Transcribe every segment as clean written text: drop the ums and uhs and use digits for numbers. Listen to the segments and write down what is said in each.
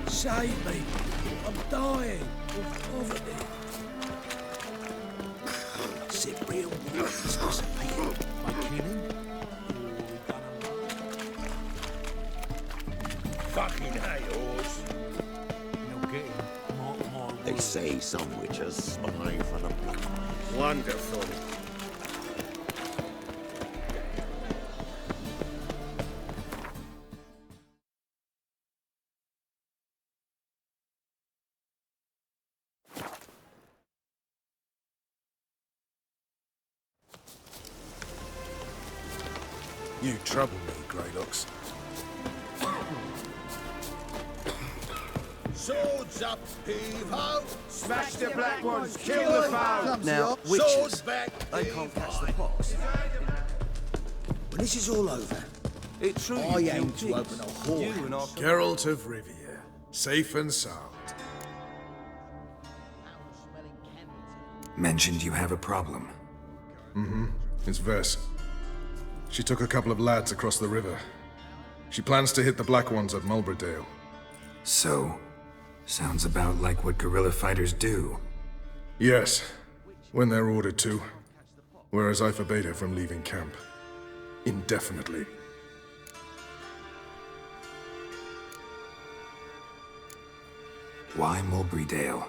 Save me. I'm dying of poverty. Cyprian Watts disappeared. By killing? Fucking hay-horse. You'll get him. More. They say some witches spy for the black. Wonderful. You trouble me, Greylocks. Swords up, heave-ho! Smash the black ones, kill the foul! Now, Swords witches, back, they can't catch the pox. When this is all over, It's true I you aim killed to open a whore. You and our... Geralt of Rivia, safe and sound. Mentioned you have a problem. It's Vess. She took a couple of lads across the river. She plans to hit the Black Ones at Mulbridale. So, sounds about like what guerrilla fighters do. Yes, when they're ordered to. Whereas I forbade her from leaving camp. Indefinitely. Why Mulbridale?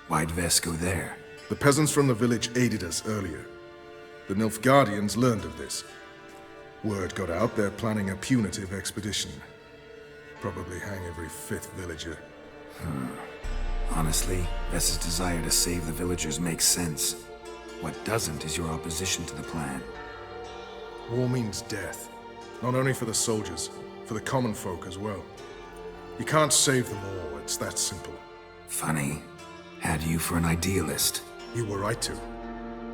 Why'd Vess go there? The peasants from the village aided us earlier. The Nilfgaardians learned of this. Word got out they're planning a punitive expedition. Probably hang every fifth villager. Honestly, Vess's desire to save the villagers makes sense. What doesn't is your opposition to the plan. War means death. Not only for the soldiers, for the common folk as well. You can't save them all, it's that simple. Funny. Had you for an idealist. You were right to.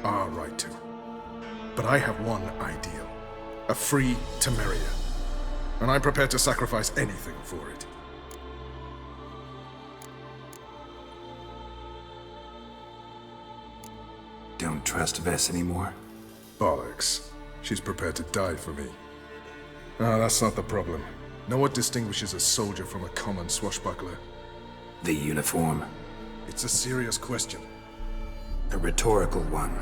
Are right to. But I have one ideal. A free Temeria. And I'm prepared to sacrifice anything for it. Don't trust Vess anymore? Bollocks. She's prepared to die for me. Ah, that's not the problem. Know what distinguishes a soldier from a common swashbuckler? The uniform. It's a serious question. A rhetorical one.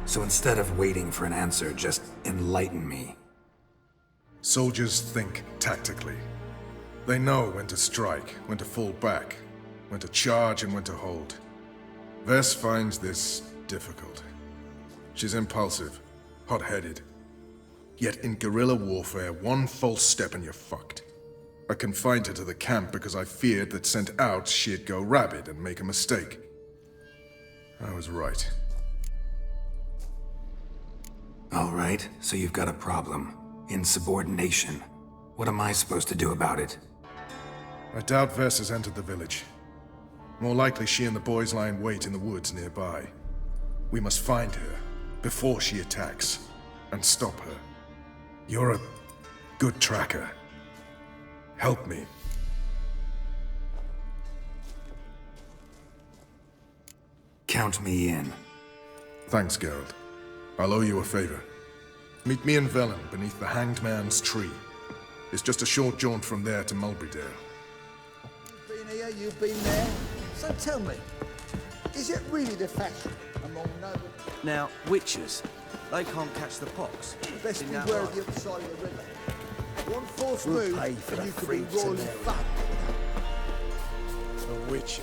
So instead of waiting for an answer, just enlighten me. Soldiers think tactically. They know when to strike, when to fall back, when to charge and when to hold. Vess finds this difficult. She's impulsive, hot-headed. Yet in guerrilla warfare, one false step and you're fucked. I confined her to the camp because I feared that sent out she'd go rabid and make a mistake. I was right. All right, so you've got a problem. Insubordination. What am I supposed to do about it? I doubt Vess has entered the village. More likely she and the boys lie in wait in the woods nearby. We must find her before she attacks and stop her. You're a good tracker. Help me. Count me in. Thanks, Geralt. I'll owe you a favor. Meet me in Velen beneath the Hanged Man's tree. It's just a short jaunt from there to Mulbridale. You've been here, you've been there. So tell me, Is it really the fashion among nobles? Now, witches, they can't catch the pox. Best In that beware life. of the other side of the river. One false We'll move, pay for and the you could be free royally scenario. fucked. A witcher.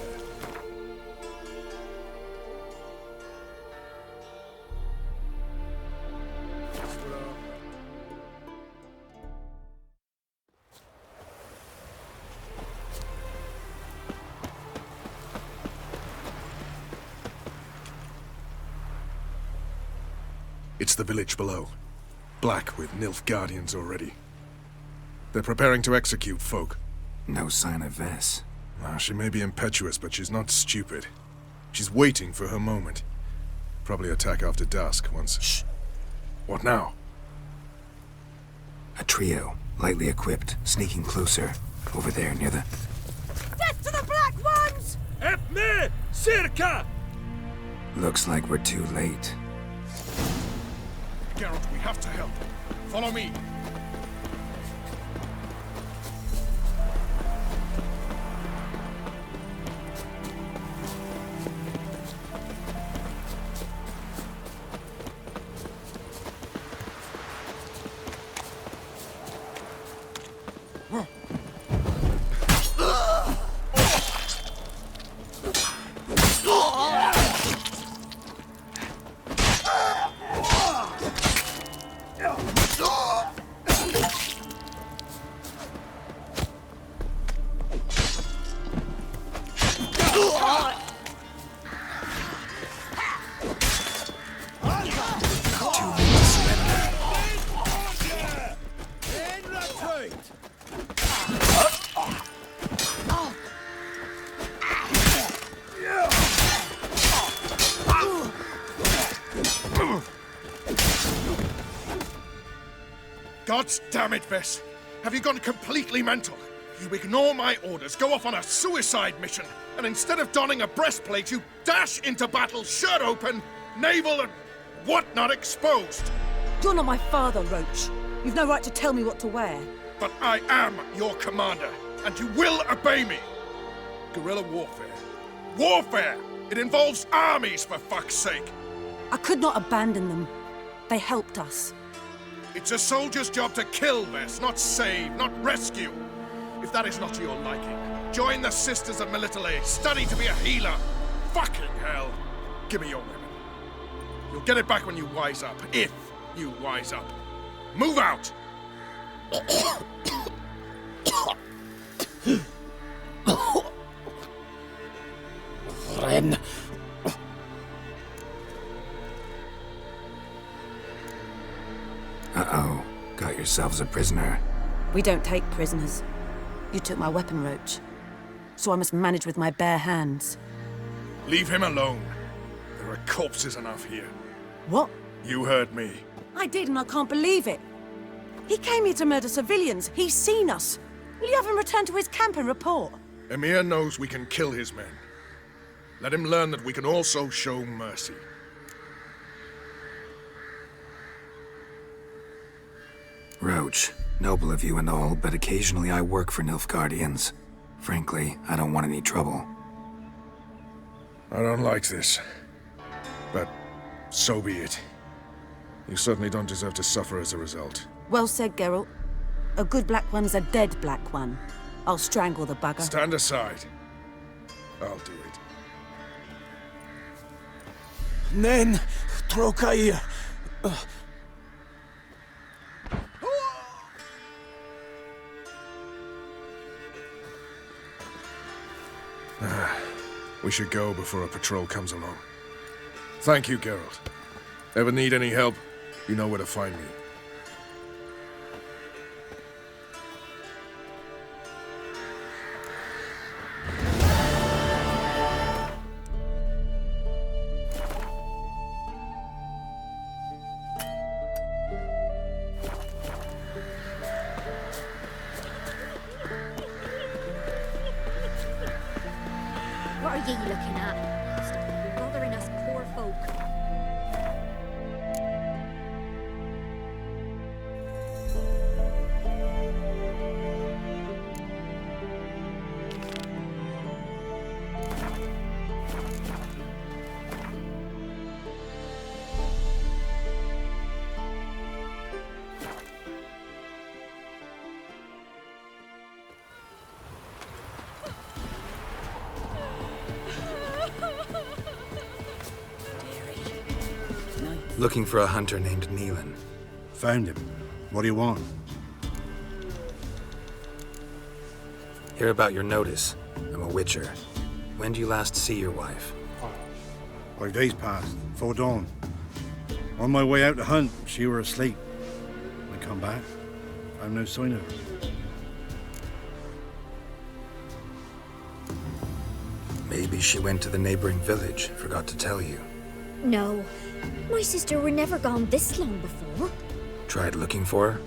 It's the village below. Black with Nilfgaardians already. They're preparing to execute folk. No sign of Vess. She may be impetuous, but she's not stupid. She's waiting for her moment. Probably attack after dusk once... Shh! What now? A trio, lightly equipped, sneaking closer. Over there, near the... Death to the Black Ones! Help me! Circa! Looks like we're too late. Geralt, we have to help. Follow me. God damn it, Vess! Have you gone completely mental? You ignore my orders, go off on a suicide mission, and instead of donning a breastplate, you dash into battle, shirt open, navel and whatnot exposed. You're not my father, Roach. You've no right to tell me what to wear. But I am your commander, and you will obey me. Guerrilla warfare. Warfare! It involves armies, for fuck's sake. I could not abandon them. They helped us. It's a soldier's job to kill, Vess, not save, not rescue. If that is not to your liking, join the Sisters of Melitele, study to be a healer. Fucking hell. Give me your weapon. You'll get it back when you wise up, if you wise up. Move out! Ren. Uh-oh. Got yourselves a prisoner. We don't take prisoners. You took my weapon, Roach. So I must manage with my bare hands. Leave him alone. There are corpses enough here. What? You heard me. I did, and I can't believe it. He came here to murder civilians. He's seen us. Will you have him return to his camp and report? Emir knows we can kill his men. Let him learn that we can also show mercy. Roach, noble of you and all, but occasionally I work for Nilfgaardians. Frankly, I don't want any trouble. I don't like this. But so be it. You certainly don't deserve to suffer as a result. Well said, Geralt. A good Black One's a dead Black One. I'll strangle the bugger. Stand aside. I'll do it. Nen. Trokair. We should go before a patrol comes along. Thank you, Geralt. Ever need any help, you know where to find me. What are ye looking at? Stop bothering us poor folk. Looking for a hunter named Neelan. Found him. What do you want? Hear about your notice. I'm a witcher. When do you last see your wife? 5 days passed, before dawn. On my way out to hunt, she were asleep. I come back, found no sign of her. Maybe she went to the neighboring village, forgot to tell you. No. My sister were never gone this long before. Tried looking for her?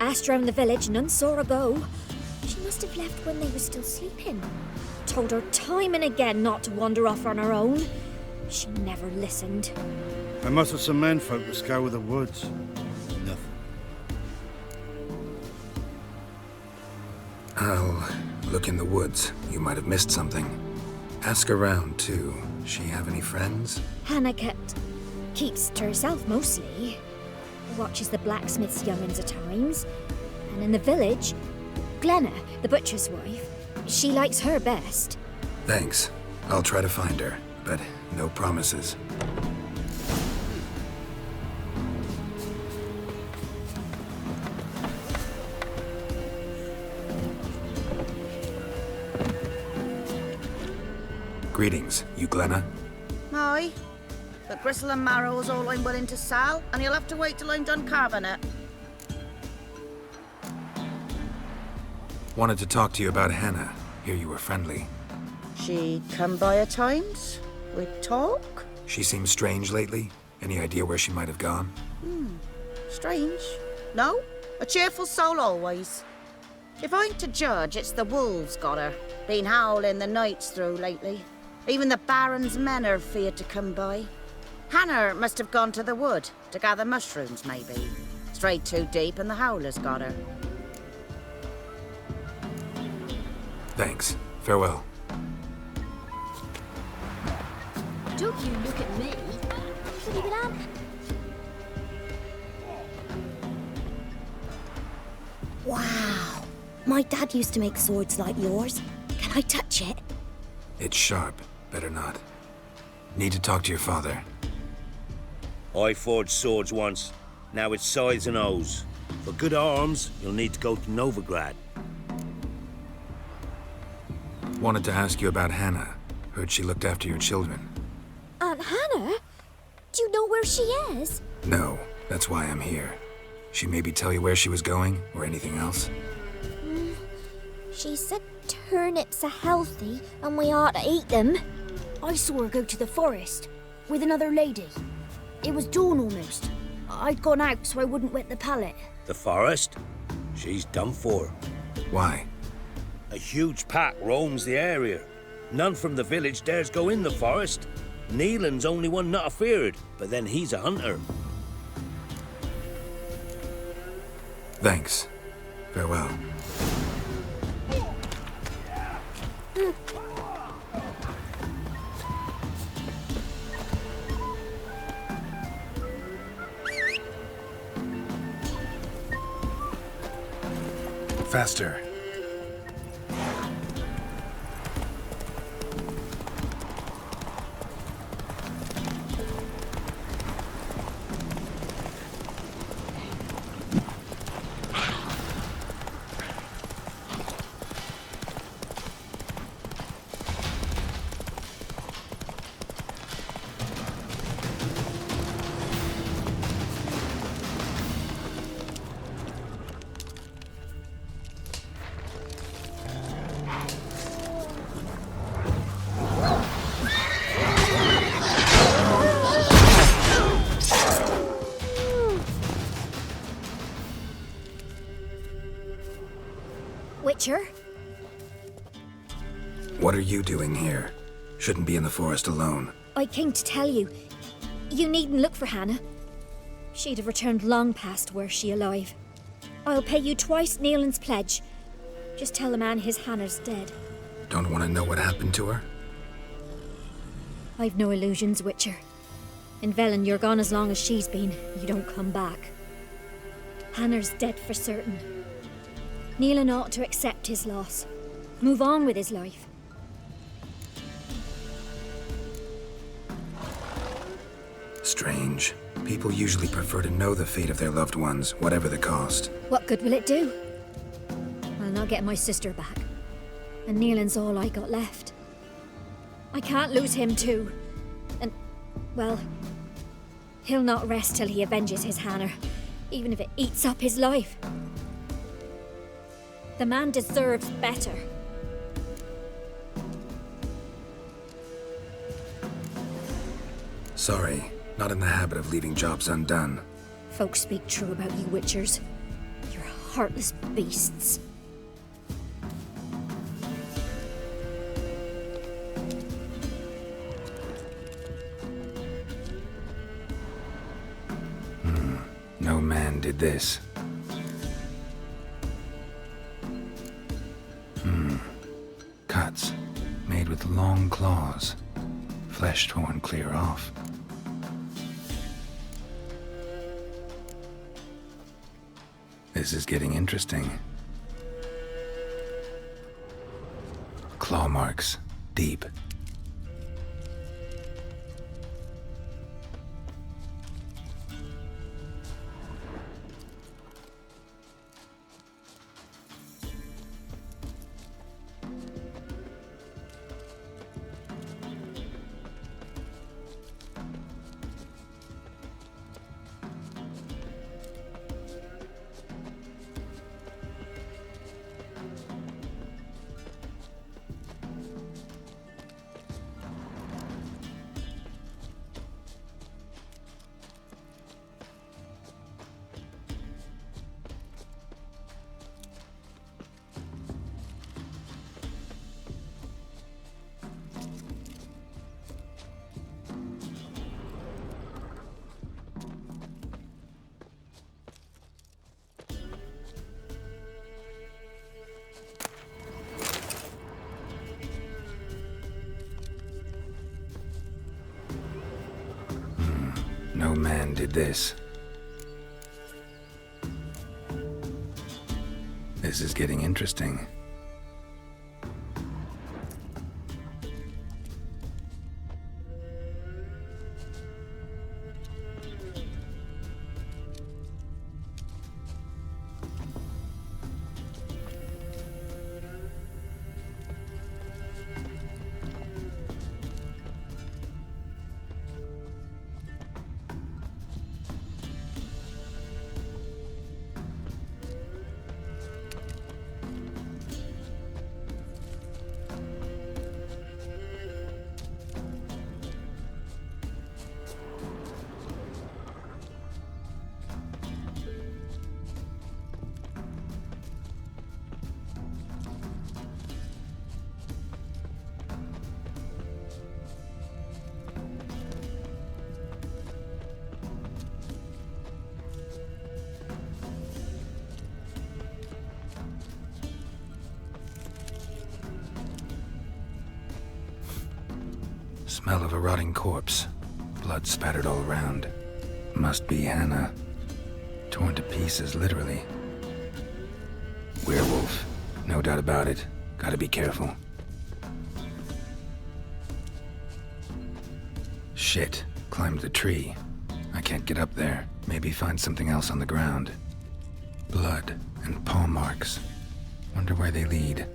Asked round the village, none saw her go. She must have left when they were still sleeping. Told her time and again not to wander off on her own. She never listened. I must have some menfolk to scour the woods. Nothing. I'll look in the woods. You might have missed something. Ask around, too. She have any friends? Hannah keeps to herself mostly. Watches the blacksmith's young'uns at times. And in the village, Glenna, the butcher's wife, she likes her best. Thanks. I'll try to find her, but no promises. Greetings, you Glenna? Aye. But gristle and marrow is all I'm willing to sell, and you'll have to wait till I'm done carving it. Wanted to talk to you about Hannah. Hear you were friendly. She come by at times. We'd talk. She seems strange lately. Any idea where she might have gone? Strange. No, a cheerful soul always. If I'm to judge, it's the wolves got her. Been howling the nights through lately. Even the Baron's men are feared to come by. Hannah must have gone to the wood to gather mushrooms, maybe. Strayed too deep and the howlers got her. Thanks. Farewell. Don't you look at me. Pretty lamp. Wow. My dad used to make swords like yours. Can I touch it? It's sharp. Better not. Need to talk to your father. I forged swords once. Now it's scythes and hoes. For good arms, you'll need to go to Novigrad. Wanted to ask you about Hannah. Heard she looked after your children. Aunt Hannah? Do you know where she is? No, that's why I'm here. She maybe tell you where she was going, or anything else? She said turnips are healthy and we ought to eat them. I saw her go to the forest with another lady. It was dawn almost. I'd gone out so I wouldn't wet the pallet. The forest? She's done for. Why? A huge pack roams the area. None from the village dares go in the forest. Neelan's only one not afeared, but then he's a hunter. Thanks. Farewell. Faster. Witcher? What are you doing here? Shouldn't be in the forest alone. I came to tell you. You needn't look for Hannah. She'd have returned long past were she alive. I'll pay you twice Neelan's pledge. Just tell the man his Hannah's dead. Don't want to know what happened to her? I've no illusions, Witcher. In Velen, you're gone as long as she's been. You don't come back. Hannah's dead for certain. Neelan ought to accept his loss. Move on with his life. Strange. People usually prefer to know the fate of their loved ones, whatever the cost. What good will it do? I'll not get my sister back. And Neelan's all I got left. I can't lose him too. And, well, he'll not rest till he avenges his Hannah, even if it eats up his life. The man deserves better. Sorry, not in the habit of leaving jobs undone. Folks speak true about you Witchers. You're heartless beasts. No man did this. Cuts, made with long claws. Flesh torn clear off. This is getting interesting. Claw marks, deep. No man did this. This is getting interesting. Smell of a rotting corpse. Blood spattered all around. Must be Hannah. Torn to pieces, literally. Werewolf. No doubt about it. Gotta be careful. Shit. Climbed the tree. I can't get up there. Maybe find something else on the ground. Blood and paw marks. Wonder where they lead.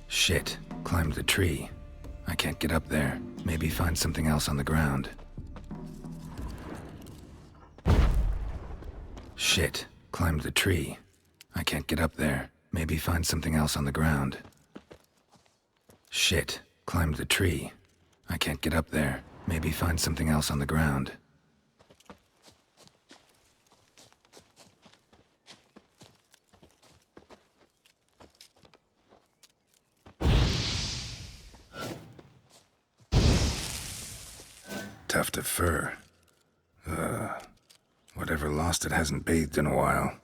Shit. Climbed the tree. I can't get up there. Maybe find something else on the ground. Shit. Climbed the tree. I can't get up there. Maybe find something else on the ground. Shit. Climbed the tree. I can't get up there. Maybe find something else on the ground. Tuft of fur. Whatever lost it hasn't bathed in a while.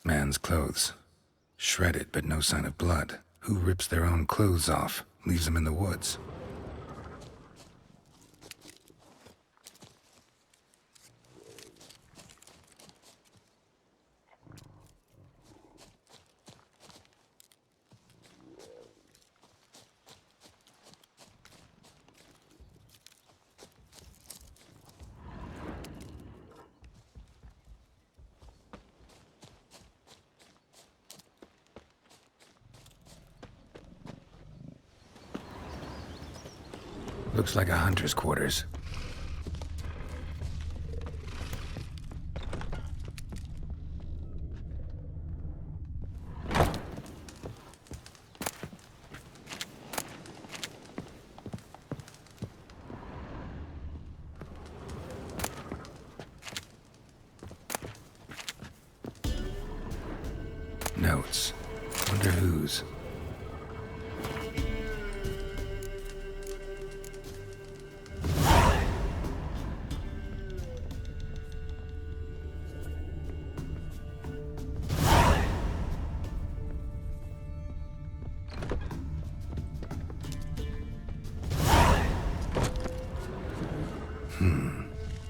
Man's clothes. Shredded, but no sign of blood. Who rips their own clothes off, leaves them in the woods? Looks like a hunter's quarters. Notes. Wonder whose.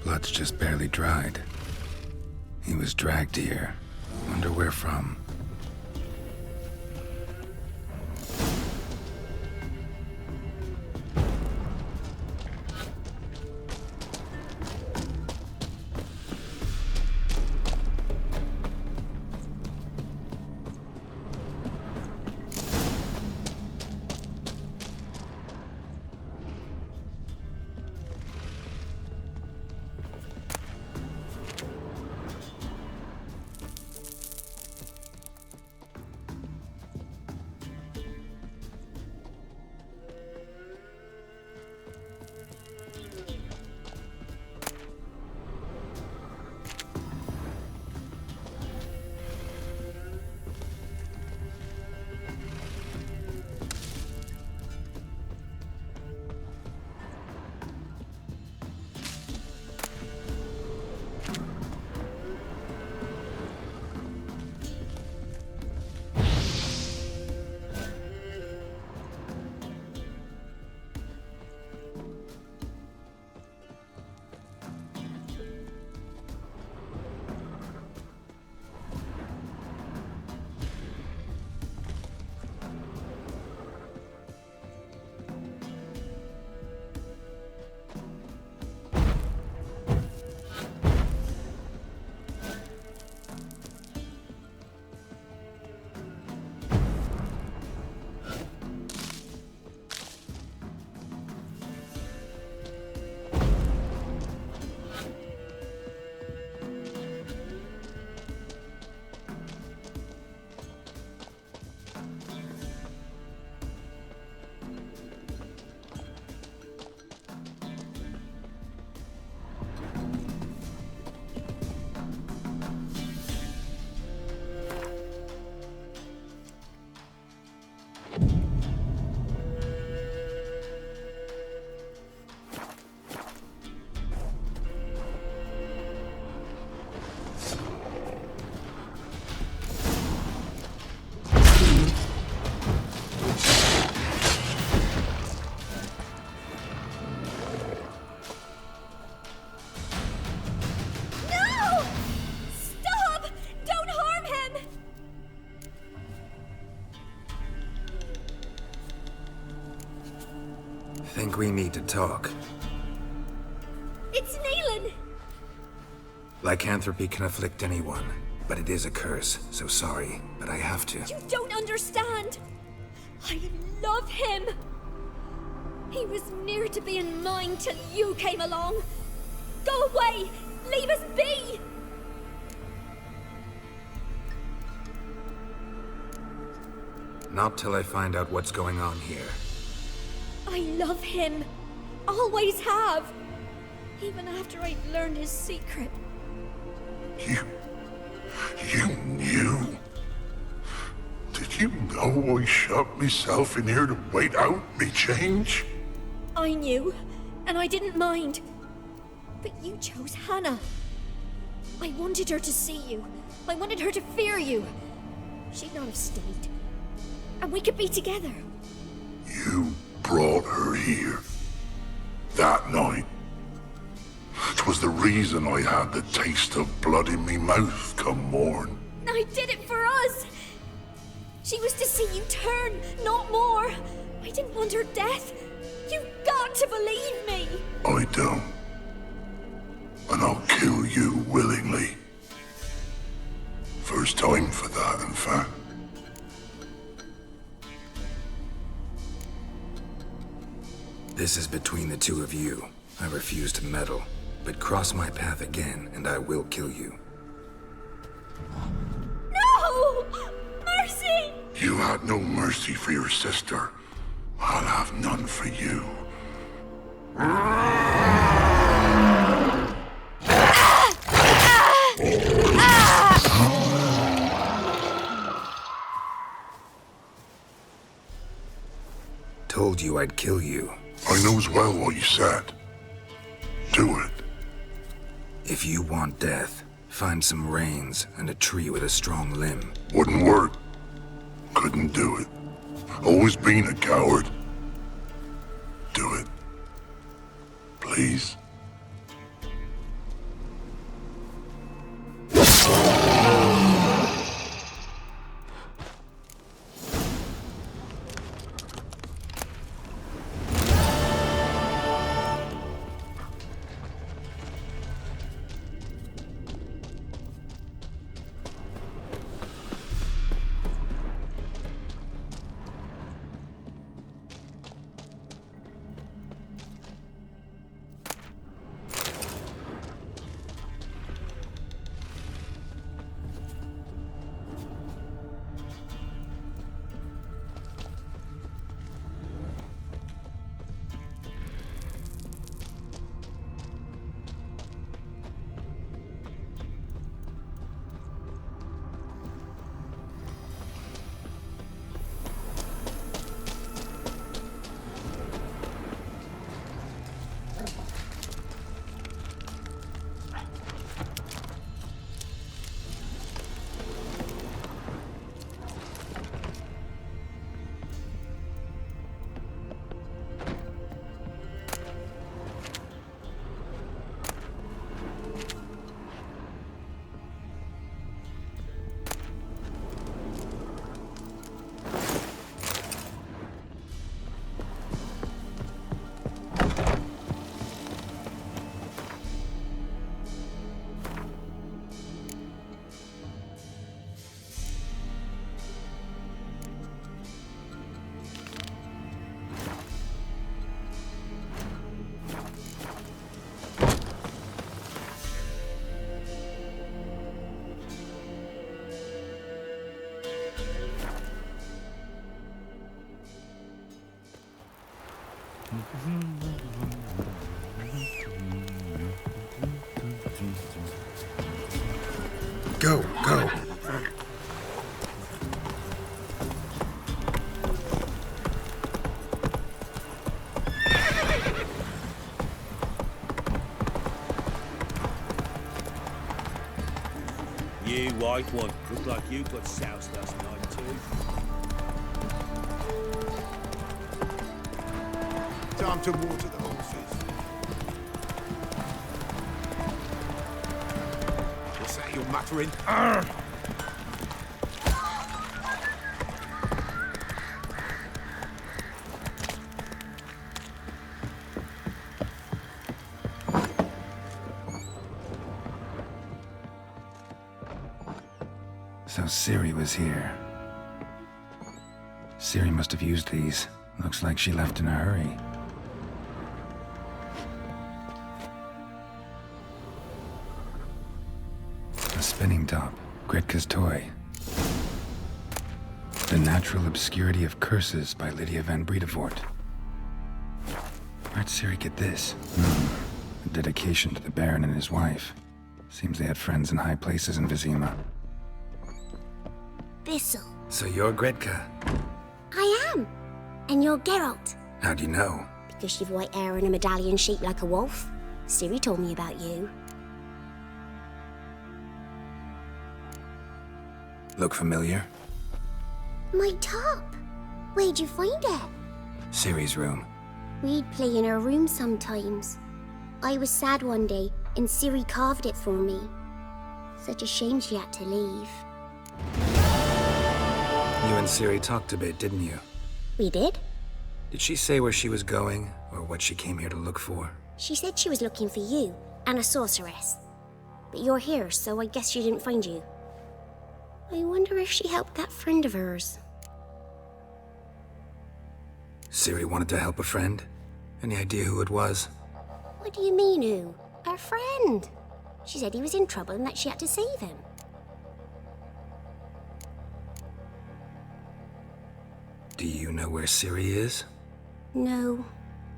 Blood's just barely dried. He was dragged here. Wonder where from. Think we need to talk. It's Neelan! Lycanthropy can afflict anyone, but it is a curse, so sorry, but I have to. You don't understand! I love him! He was near to being mine till you came along! Go away! Leave us be! Not till I find out what's going on here. I love him. Always have. Even after I'd learned his secret. You knew? Did you know I shut myself in here to wait out me change? I knew, and I didn't mind. But you chose Hannah. I wanted her to see you. I wanted her to fear you. She'd not have stayed. And we could be together. You brought her here. That night. 'Twas the reason I had the taste of blood in me mouth come morn. I did it for us. She was to see you turn, not more. I didn't want her death. You've got to believe me. I don't. And I'll kill you willingly. First time for that, in fact. This is between the two of you. I refuse to meddle, but cross my path again and I will kill you. No! Mercy! You had no mercy for your sister. I'll have none for you. Told you I'd kill you. I knows well what you said. Do it. If you want death, find some reins and a tree with a strong limb. Wouldn't work. Couldn't do it. Always been a coward. Do it. Please. Go, go. You white one. Look like you got soused last night too. Time to water the horses. What's that you're muttering? Arr! Ciri was here. Ciri must have used these. Looks like she left in a hurry. A spinning top. Gretka's toy. The Natural Obscurity of Curses by Lydia van Bredevoort. Where'd Ciri get this? A dedication to the Baron and his wife. Seems they had friends in high places in Vizima. Thistle. So you're Gretka? I am. And you're Geralt. How do you know? Because you've white hair and a medallion shaped like a wolf. Ciri told me about you. Look familiar? My top. Where'd you find it? Ciri's room. We'd play in her room sometimes. I was sad one day, and Ciri carved it for me. Such a shame she had to leave. You and Ciri talked a bit, didn't you? We did? Did she say where she was going, or what she came here to look for? She said she was looking for you, and a sorceress. But you're here, so I guess she didn't find you. I wonder if she helped that friend of hers. Ciri wanted to help a friend? Any idea who it was? What do you mean, who? Our friend. She said he was in trouble and that she had to save him. Do you know where Ciri is? No.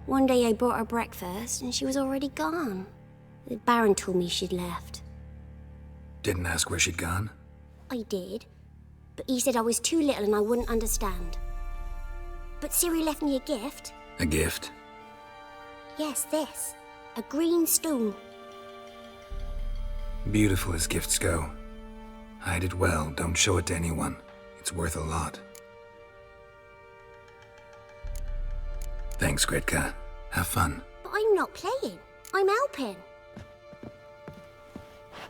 One day I brought her breakfast and she was already gone. The Baron told me she'd left. Didn't ask where she'd gone? I did, but he said I was too little and I wouldn't understand. But Ciri left me a gift. A gift? Yes, this. A green stone. Beautiful as gifts go. Hide it well, don't show it to anyone. It's worth a lot. Thanks, Gretka. Have fun. But I'm not playing. I'm helping.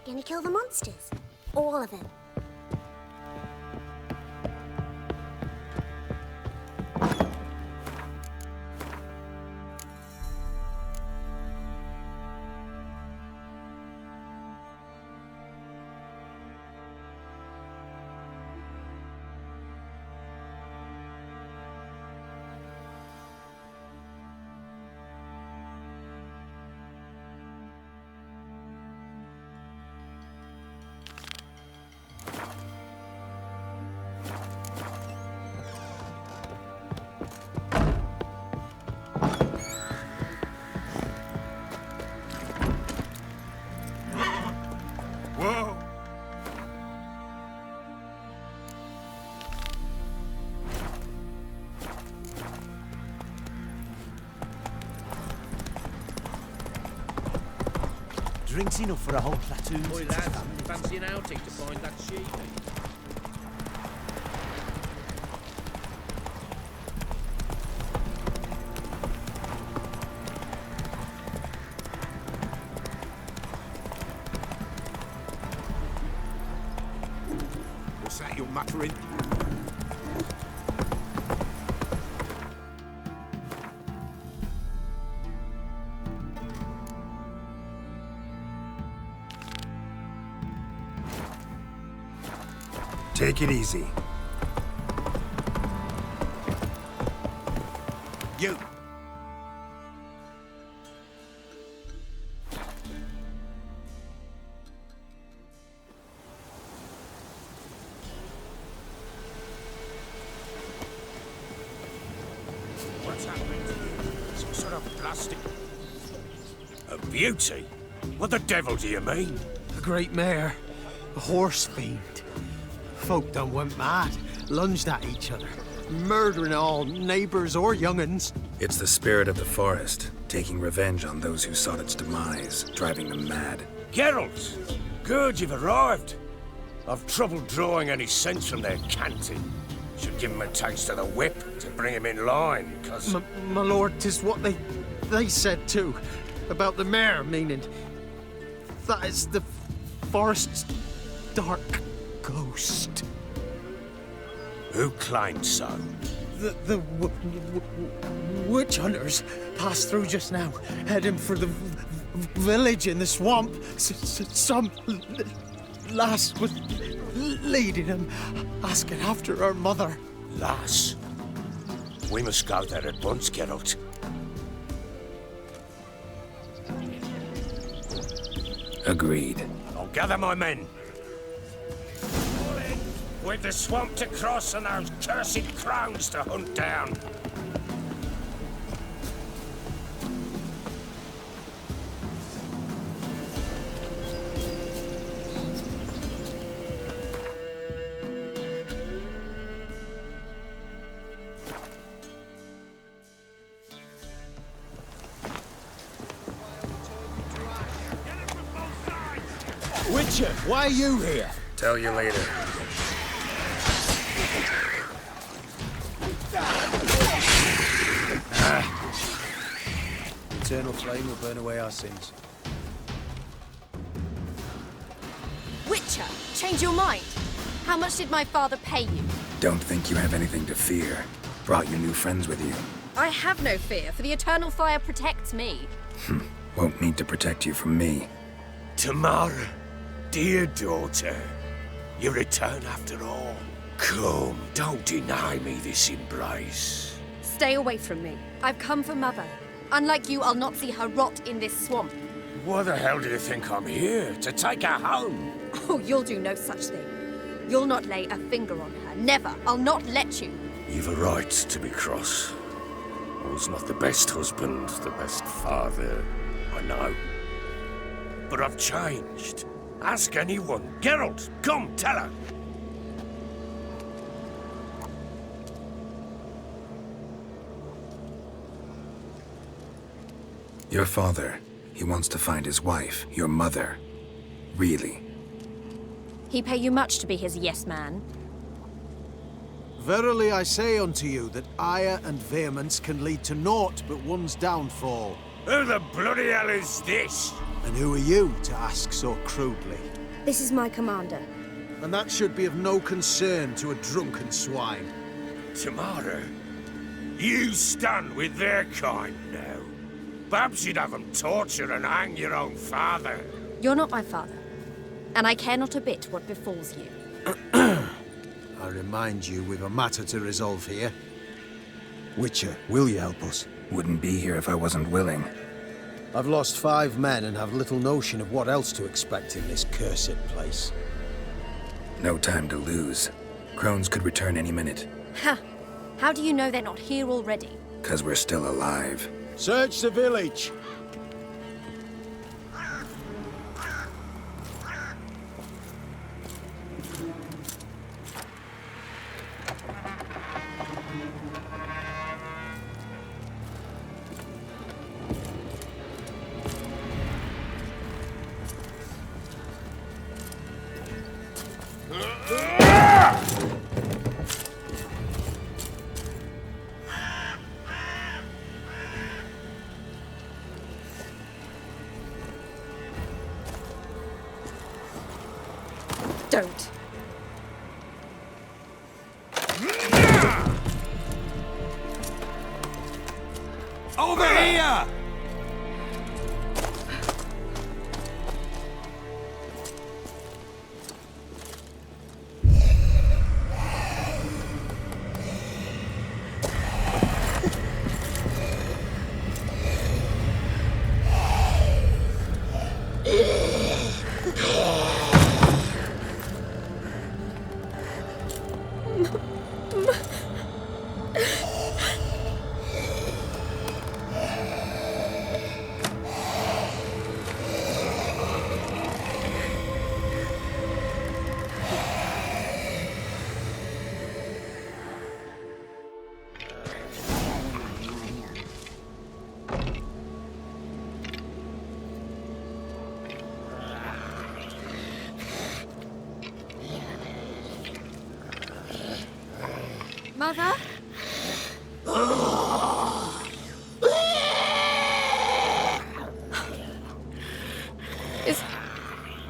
Gonna kill the monsters. All of them. Whoa! Drinks enough for a whole platoon. Boy, lad, fancy an outing to find that sheep. What's that you're muttering? Take it easy. You! What's happening to you? Some sort of plastic. A beauty? What the devil do you mean? A great mare. A horse fiend. Folk done went mad, lunged at each other, murdering all neighbours or young'uns. It's the spirit of the forest, taking revenge on those who sought its demise, driving them mad. Geralt! Good you've arrived. I've trouble drawing any sense from their canting. Should give him a taste of the whip to bring him in line, cause... My lord, 'tis what they said too, about the mare, meaning that is the forest's dark ghost. Who claimed so? The witch hunters passed through just now, heading for the village in the swamp. Some lass was leading him, asking after her mother. Lass. We must go there at once, Geralt. Agreed. I'll gather my men. All in, with the swamp to cross and those cursed crowns to hunt down. Witcher, why are you here? Tell you later. Eternal flame will burn away our sins. Witcher, change your mind. How much did my father pay you? Don't think you have anything to fear. Brought your new friends with you. I have no fear, for the eternal fire protects me. Won't need to protect you from me. Tamara, dear daughter, you return after all. Come, don't deny me this embrace. Stay away from me. I've come for Mother. Unlike you, I'll not see her rot in this swamp. Why the hell do you think I'm here? To take her home? Oh, you'll do no such thing. You'll not lay a finger on her. Never. I'll not let you. You've a right to be cross. I was not the best husband, the best father, I know. But I've changed. Ask anyone. Geralt, come, tell her. Your father, he wants to find his wife, your mother. Really? He pay you much to be his yes man. Verily I say unto you that ire and vehemence can lead to naught but one's downfall. Who the bloody hell is this? And who are you to ask so crudely? This is my commander. And that should be of no concern to a drunken swine. Tamara, you stand with their kind now. Perhaps you'd have them torture and hang your own father. You're not my father, and I care not a bit what befalls you. I remind you we've a matter to resolve here. Witcher, will you help us? Wouldn't be here if I wasn't willing. I've lost 5 men and have little notion of what else to expect in this cursed place. No time to lose. Crones could return any minute. Ha! How do you know they're not here already? 'Cause we're still alive. Search the village! Don't. Over here! Mother?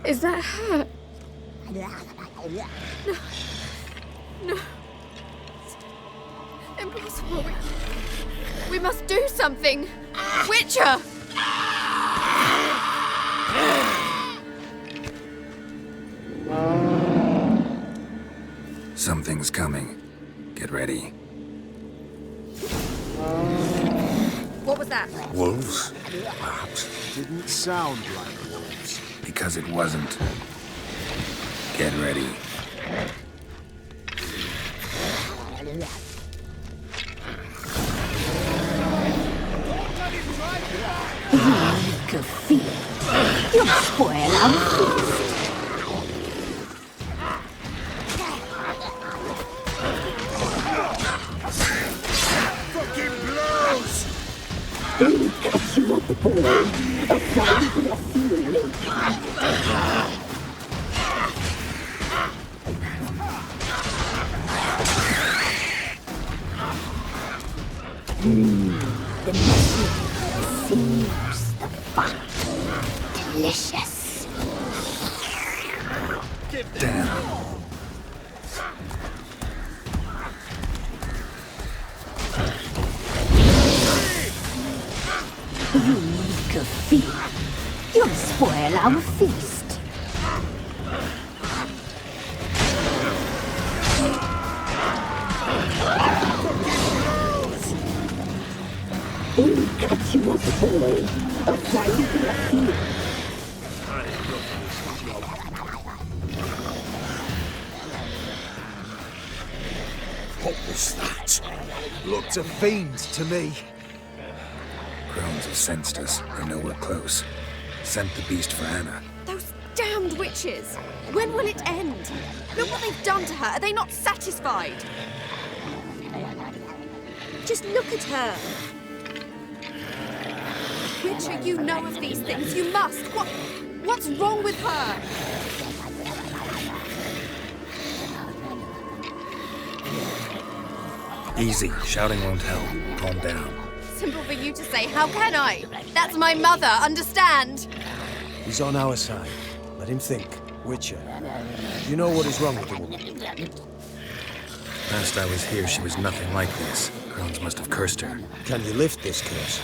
Is that her? No. No. Impossible. We must do something. Witcher! Something's coming. Get ready. What was that? Wolves? Perhaps. Didn't sound like wolves. Because it wasn't. Get ready. Good feet. You'll spoil our feast. Fucking blows! We'll cut you up, boy. A fight for your feeling. The muscle seems the fun. Delicious. Damn. You need good feet. You'll spoil our feast. We'll cut you up, boy. A fight for your feet. What was that? Looked a fiend to me. Crones have sensed us. They know we're close. Sent the beast for Anna. Those damned witches! When will it end? Look what they've done to her. Are they not satisfied? Just look at her. Witcher, you know of these things. You must. What's wrong with her? Easy. Shouting won't help. Calm down. Simple for you to say. How can I? That's my mother. Understand? He's on our side. Let him think. Witcher, you know what is wrong with the woman? Last I was here, she was nothing like this. Crones must have cursed her. Can you lift this curse?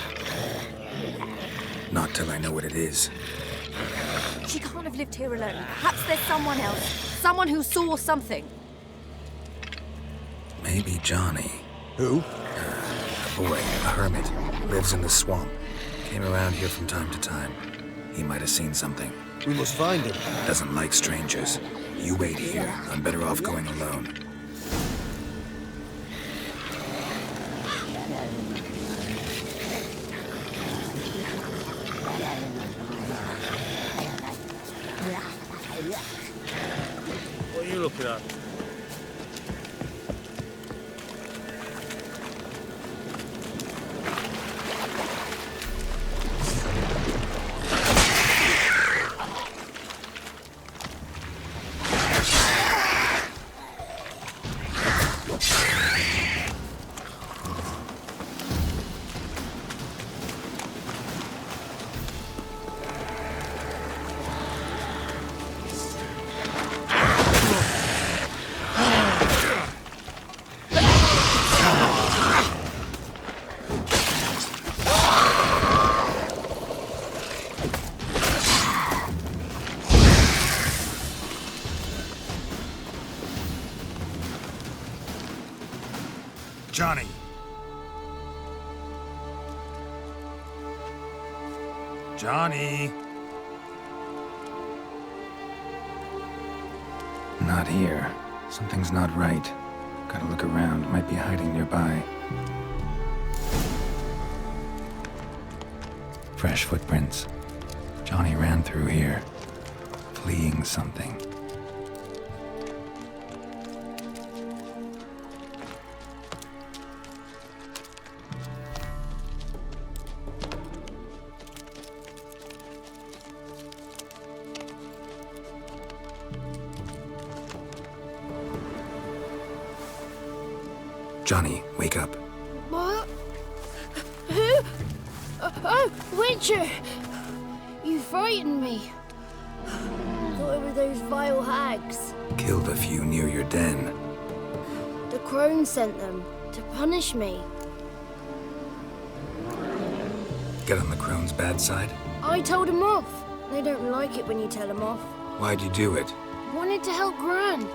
Not till I know what it is. She can't have lived here alone. Perhaps there's someone else. Someone who saw something. Maybe Johnny. Who? A boy, a hermit. Lives in the swamp. Came around here from time to time. He might have seen something. We must find him. Doesn't like strangers. You wait here. I'm better off going alone. What are you looking at? Johnny. Johnny. Not here. Something's not right. Gotta look around. Might be hiding nearby. Fresh footprints. Johnny ran through here, fleeing something. Johnny, wake up. What? Who? Oh, Witcher! You frightened me. Thought it were those vile hags. Killed a few near your den. The crone sent them to punish me. Get on the crone's bad side? I told them off. They don't like it when you tell them off. Why'd you do it? Wanted to help Gran.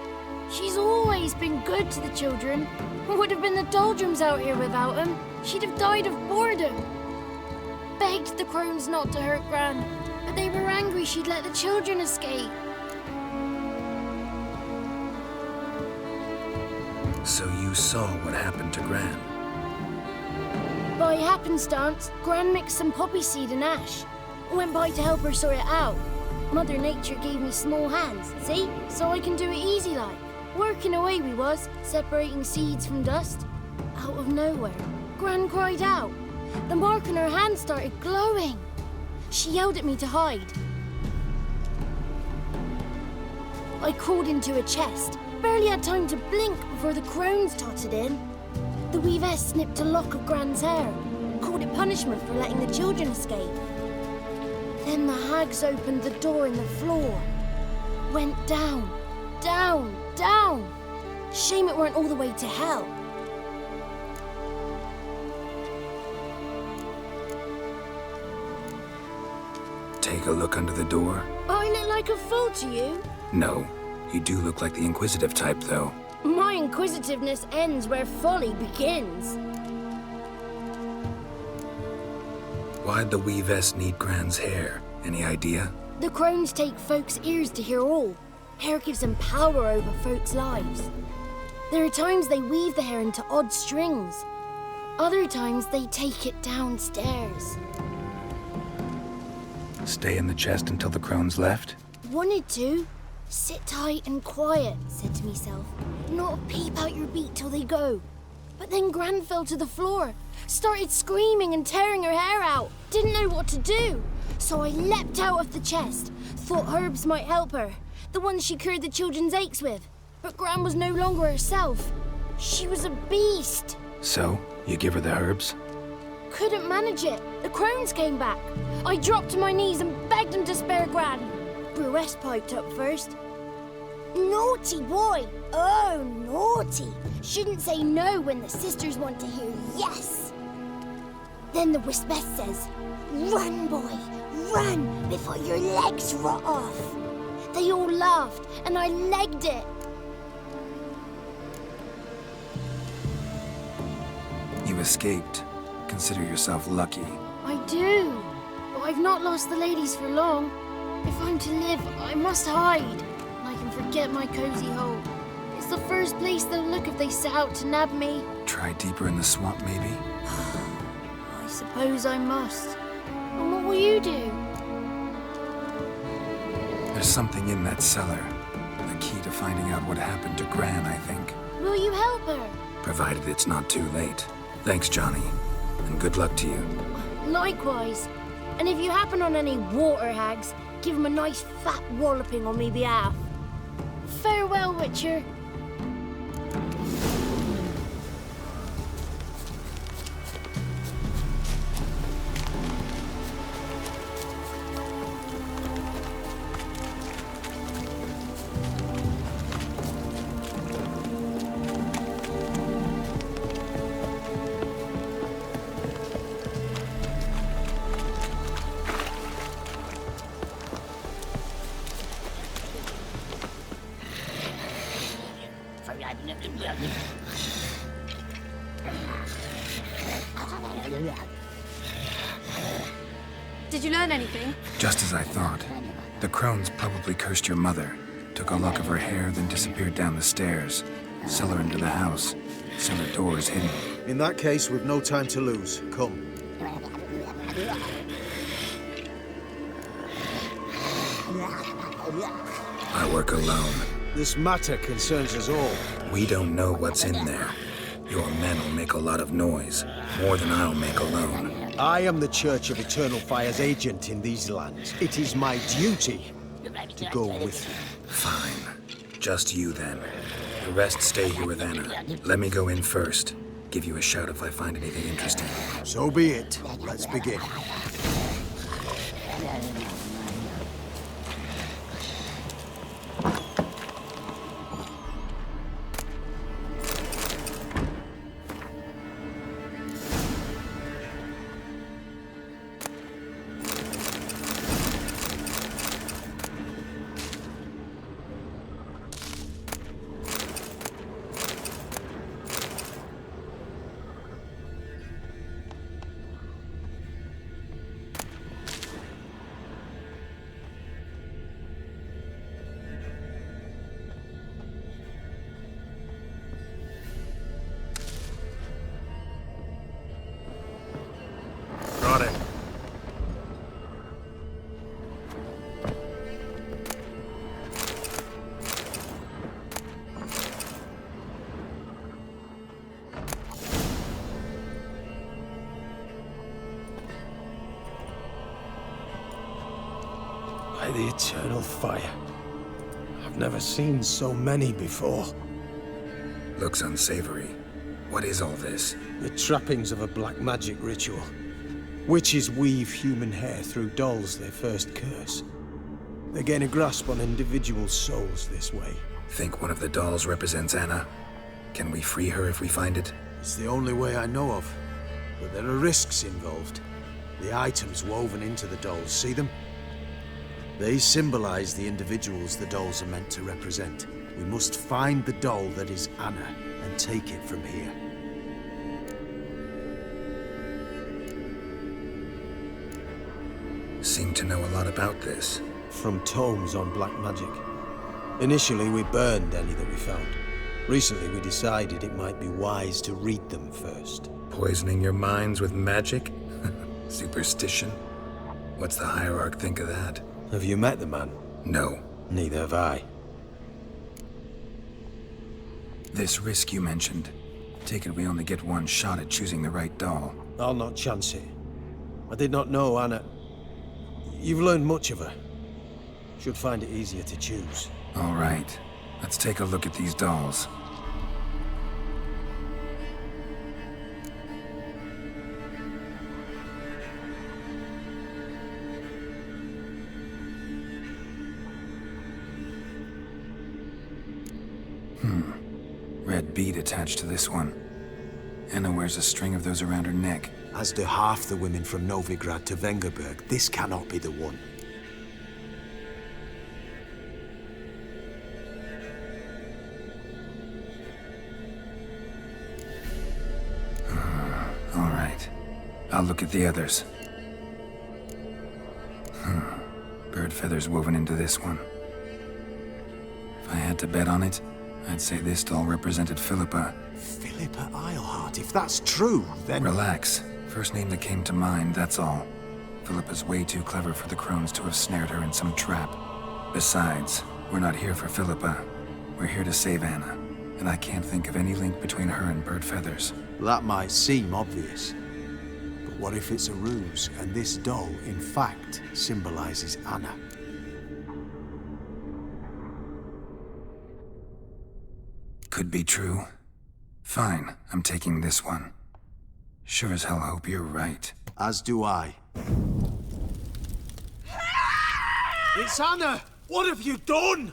She's always been good to the children. It would have been the doldrums out here without him. She'd have died of boredom. Begged the crones not to hurt Gran, but they were angry she'd let the children escape. So you saw what happened to Gran? By happenstance, Gran mixed some poppy seed and ash. Went by to help her sort it out. Mother Nature gave me small hands, see? So I can do it easy like. Working away we was, separating seeds from dust. Out of nowhere, Gran cried out. The mark on her hand started glowing. She yelled at me to hide. I crawled into a chest. Barely had time to blink before the crones tottered in. The weavess snipped a lock of Gran's hair, called it punishment for letting the children escape. Then the hags opened the door in the floor. Went down, down, down. Shame it weren't all the way to hell. Take a look under the door? I look like a fool to you? No. You do look like the inquisitive type, though. My inquisitiveness ends where folly begins. Why'd the weavess need Gran's hair? Any idea? The crones take folks' ears to hear all. Hair gives them power over folks' lives. There are times they weave the hair into odd strings. Other times they take it downstairs. Stay in the chest until the crones left? Wanted to. Sit tight and quiet, said to myself. Not a peep out your beat till they go. But then Gran fell to the floor, started screaming and tearing her hair out. Didn't know what to do. So I leapt out of the chest. Thought herbs might help her, the ones she cured the children's aches with. But Gran was no longer herself. She was a beast. So, you give her the herbs? Couldn't manage it. The crones came back. I dropped to my knees and begged them to spare Gran. Bruess piped up first. Naughty boy! Oh, naughty! Shouldn't say no when the sisters want to hear yes. Then the Wispess says, run, boy, run before your legs rot off. They all laughed and I legged it. You escaped. Consider yourself lucky. I do, but I've not lost the ladies for long. If I'm to live, I must hide. And I can forget my cozy hole. It's the first place they'll look if they set out to nab me. Try deeper in the swamp, maybe? I suppose I must. And what will you do? There's something in that cellar. The key to finding out what happened to Gran, I think. Will you help her? Provided it's not too late. Thanks, Johnny. And good luck to you. Likewise. And if you happen on any water hags, give them a nice fat walloping on me behalf. Farewell, Witcher. Did you learn anything? Just as I thought. The crones probably cursed your mother. Took a lock of her hair, then disappeared down the stairs. Cellar into the house. Cellar door is hidden. In that case, we've no time to lose. Come. I work alone. This matter concerns us all. We don't know what's in there. Your men will make a lot of noise. More than I'll make alone. I am the Church of Eternal Fire's agent in these lands. It is my duty to go with you. Fine. Just you, then. The rest stay here with Anna. Let me go in first. Give you a shout if I find anything interesting. So be it. Let's begin. By the eternal fire. I've never seen so many before. Looks unsavory. What is all this? The trappings of a black magic ritual. Witches weave human hair through dolls they first curse. They gain a grasp on individual souls this way. Think one of the dolls represents Anna? Can we free her if we find it? It's the only way I know of. But there are risks involved. The items woven into the dolls, see them? They symbolize the individuals the dolls are meant to represent. We must find the doll that is Anna and take it from here. Seem to know a lot about this. From tomes on black magic. Initially, we burned any that we found. Recently, we decided it might be wise to read them first. Poisoning your minds with magic? Superstition? What's the hierarch think of that? Have you met the man? No. Neither have I. This risk you mentioned. Take it we only get one shot at choosing the right doll. I'll not chance it. I did not know Anna. You've learned much of her. Should find it easier to choose. All right. Let's take a look at these dolls. Red bead attached to this one. Anna wears a string of those around her neck. As do half the women from Novigrad to Vengerberg. This cannot be the one. All right. I'll look at the others. Bird feathers woven into this one. If I had to bet on it, I'd say this doll represented Philippa. Philippa Eilhart, if that's true, then... Relax. First name that came to mind, that's all. Philippa's way too clever for the crones to have snared her in some trap. Besides, we're not here for Philippa. We're here to save Anna. And I can't think of any link between her and bird feathers. That might seem obvious. But what if it's a ruse, and this doll, in fact, symbolizes Anna? Could be true. Fine, I'm taking this one. Sure as hell hope you're right. As do I. It's Anna! What have you done?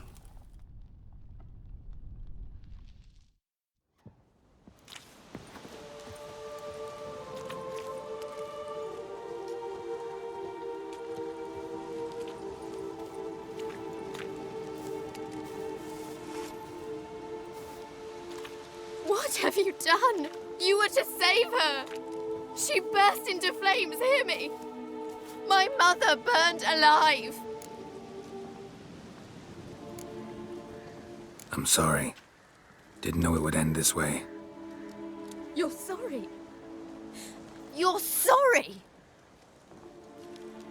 What have you done? You were to save her. She burst into flames, hear me? My mother burned alive. I'm sorry. Didn't know it would end this way. You're sorry. You're sorry.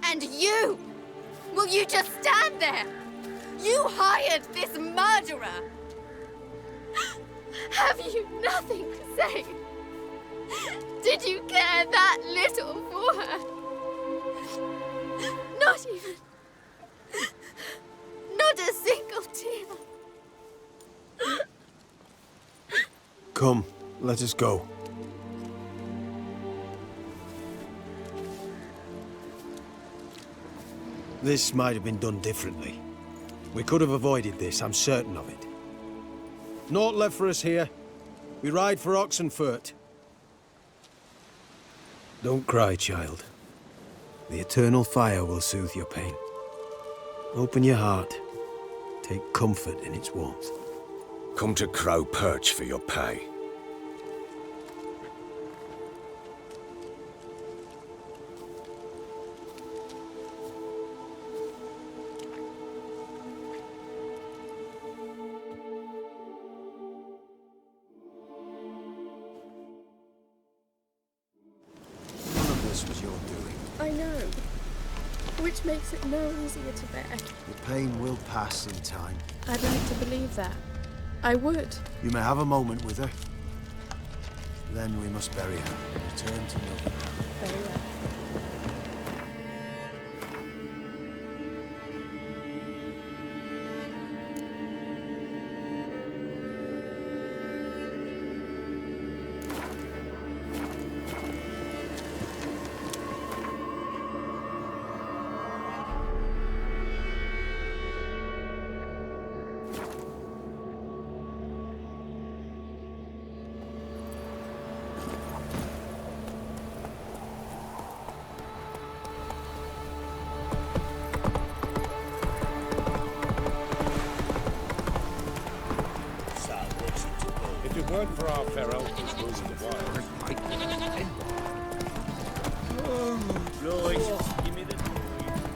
And you? Will you just stand there? You hired this murderer. Have you nothing to say? Did you care that little for her? Not even... not a single tear. Come, let us go. This might have been done differently. We could have avoided this, I'm certain of it. Naught left for us here. We ride for Oxenfurt. Don't cry, child. The eternal fire will soothe your pain. Open your heart. Take comfort in its warmth. Come to Crow Perch for your pay. None of this was your doing. I know. Which makes it no easier to bear. The pain will pass in time. I'd like to believe that. I would. You may have a moment with her. Then we must bury her. Return to Novigrad. Very well. Time for our pharaoh to rule the wild. Right, give me the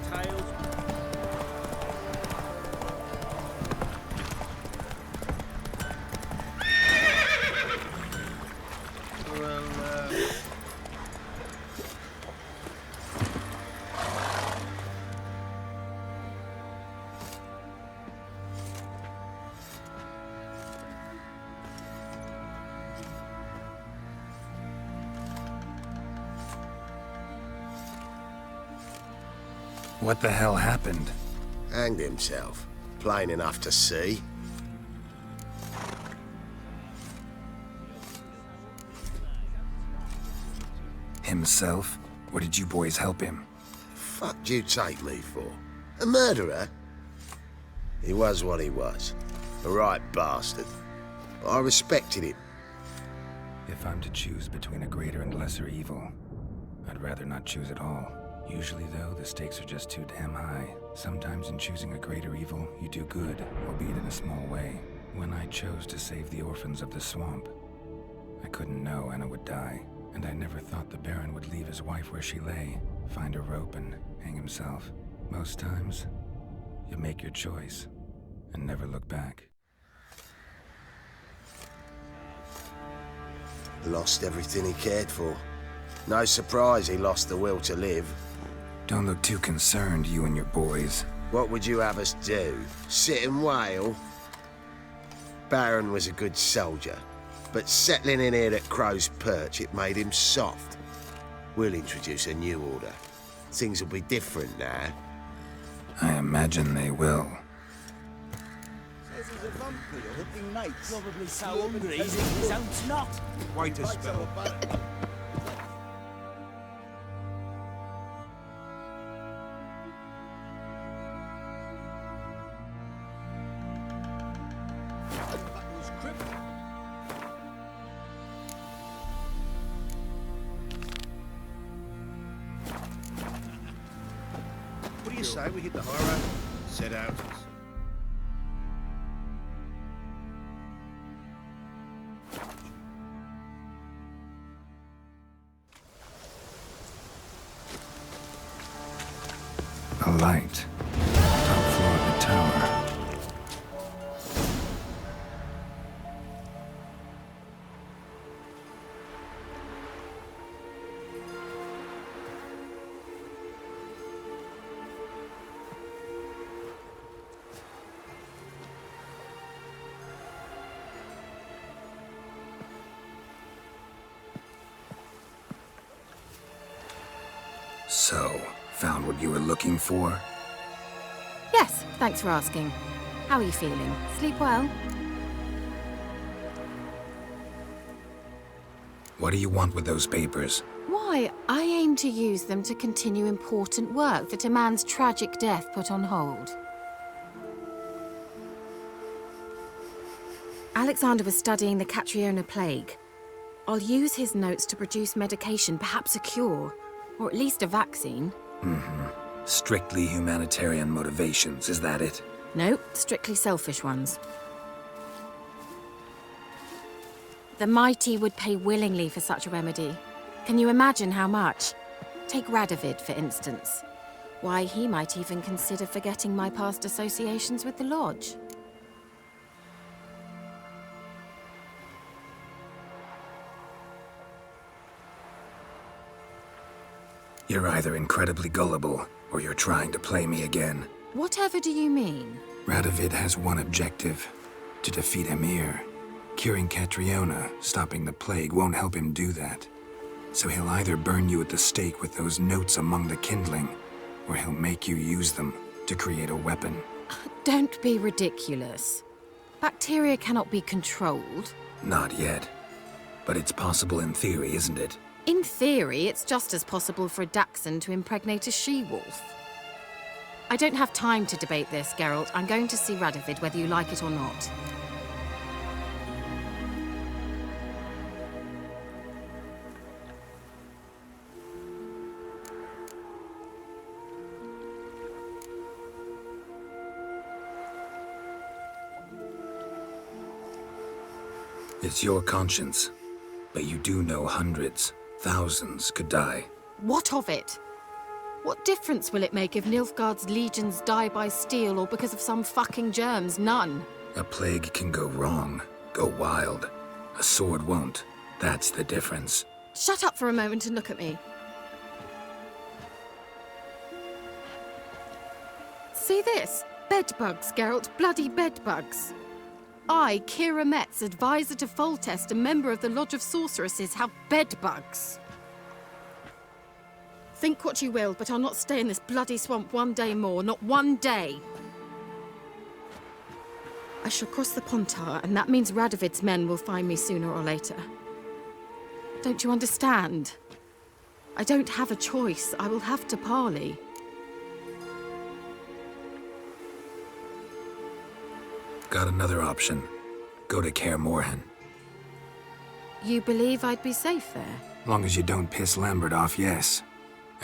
tails. What the hell happened? Hanged himself. Plain enough to see. Himself? Or did you boys help him? Fuck do you take me for? A murderer? He was what he was. A right bastard. I respected him. If I'm to choose between a greater and lesser evil, I'd rather not choose at all. Usually, though, the stakes are just too damn high. Sometimes in choosing a greater evil, you do good, albeit in a small way. When I chose to save the orphans of the swamp, I couldn't know Anna would die, and I never thought the Baron would leave his wife where she lay, find a rope and hang himself. Most times, you make your choice and never look back. Lost everything he cared for. No surprise he lost the will to live. Don't look too concerned, you and your boys. What would you have us do? Sit and wail? Baron was a good soldier, but settling in here at Crow's Perch, it made him soft. We'll introduce a new order. Things will be different now. I imagine they will. Says he's a vampire hunting nights. Probably so hungry he's eating his own snot. Wait a spell. What do you say we hit the high road? Set out. A light. Top floor of the tower. So, found what you were looking for? Yes, thanks for asking. How are you feeling? Sleep well? What do you want with those papers? Why, I aim to use them to continue important work that a man's tragic death put on hold. Alexander was studying the Catriona plague. I'll use his notes to produce medication, perhaps a cure, or at least a vaccine. Strictly humanitarian motivations, is that it? Nope, strictly selfish ones. The mighty would pay willingly for such a remedy. Can you imagine how much? Take Radovid, for instance. Why, he might even consider forgetting my past associations with the Lodge. You're either incredibly gullible, or you're trying to play me again. Whatever do you mean? Radovid has one objective: to defeat Emir. Curing Catriona, stopping the plague, won't help him do that. So he'll either burn you at the stake with those notes among the kindling, or he'll make you use them to create a weapon. Don't be ridiculous. Bacteria cannot be controlled. Not yet. But it's possible in theory, isn't it? In theory, it's just as possible for a dachshund to impregnate a she-wolf. I don't have time to debate this, Geralt. I'm going to see Radovid, whether you like it or not. It's your conscience. But you do know hundreds, thousands could die. What of it? What difference will it make if Nilfgaard's legions die by steel or because of some fucking germs? None. A plague can go wrong, go wild. A sword won't. That's the difference. Shut up for a moment and look at me. See this? Bedbugs, Geralt. Bloody bedbugs. I, Kira Metz, advisor to Foltest, a member of the Lodge of Sorceresses, have bedbugs. Think what you will, but I'll not stay in this bloody swamp one day more. Not one day. I shall cross the Pontar, and that means Radovid's men will find me sooner or later. Don't you understand? I don't have a choice. I will have to parley. Got another option. Go to Kaer Morhen. You believe I'd be safe there? Long as you don't piss Lambert off, yes.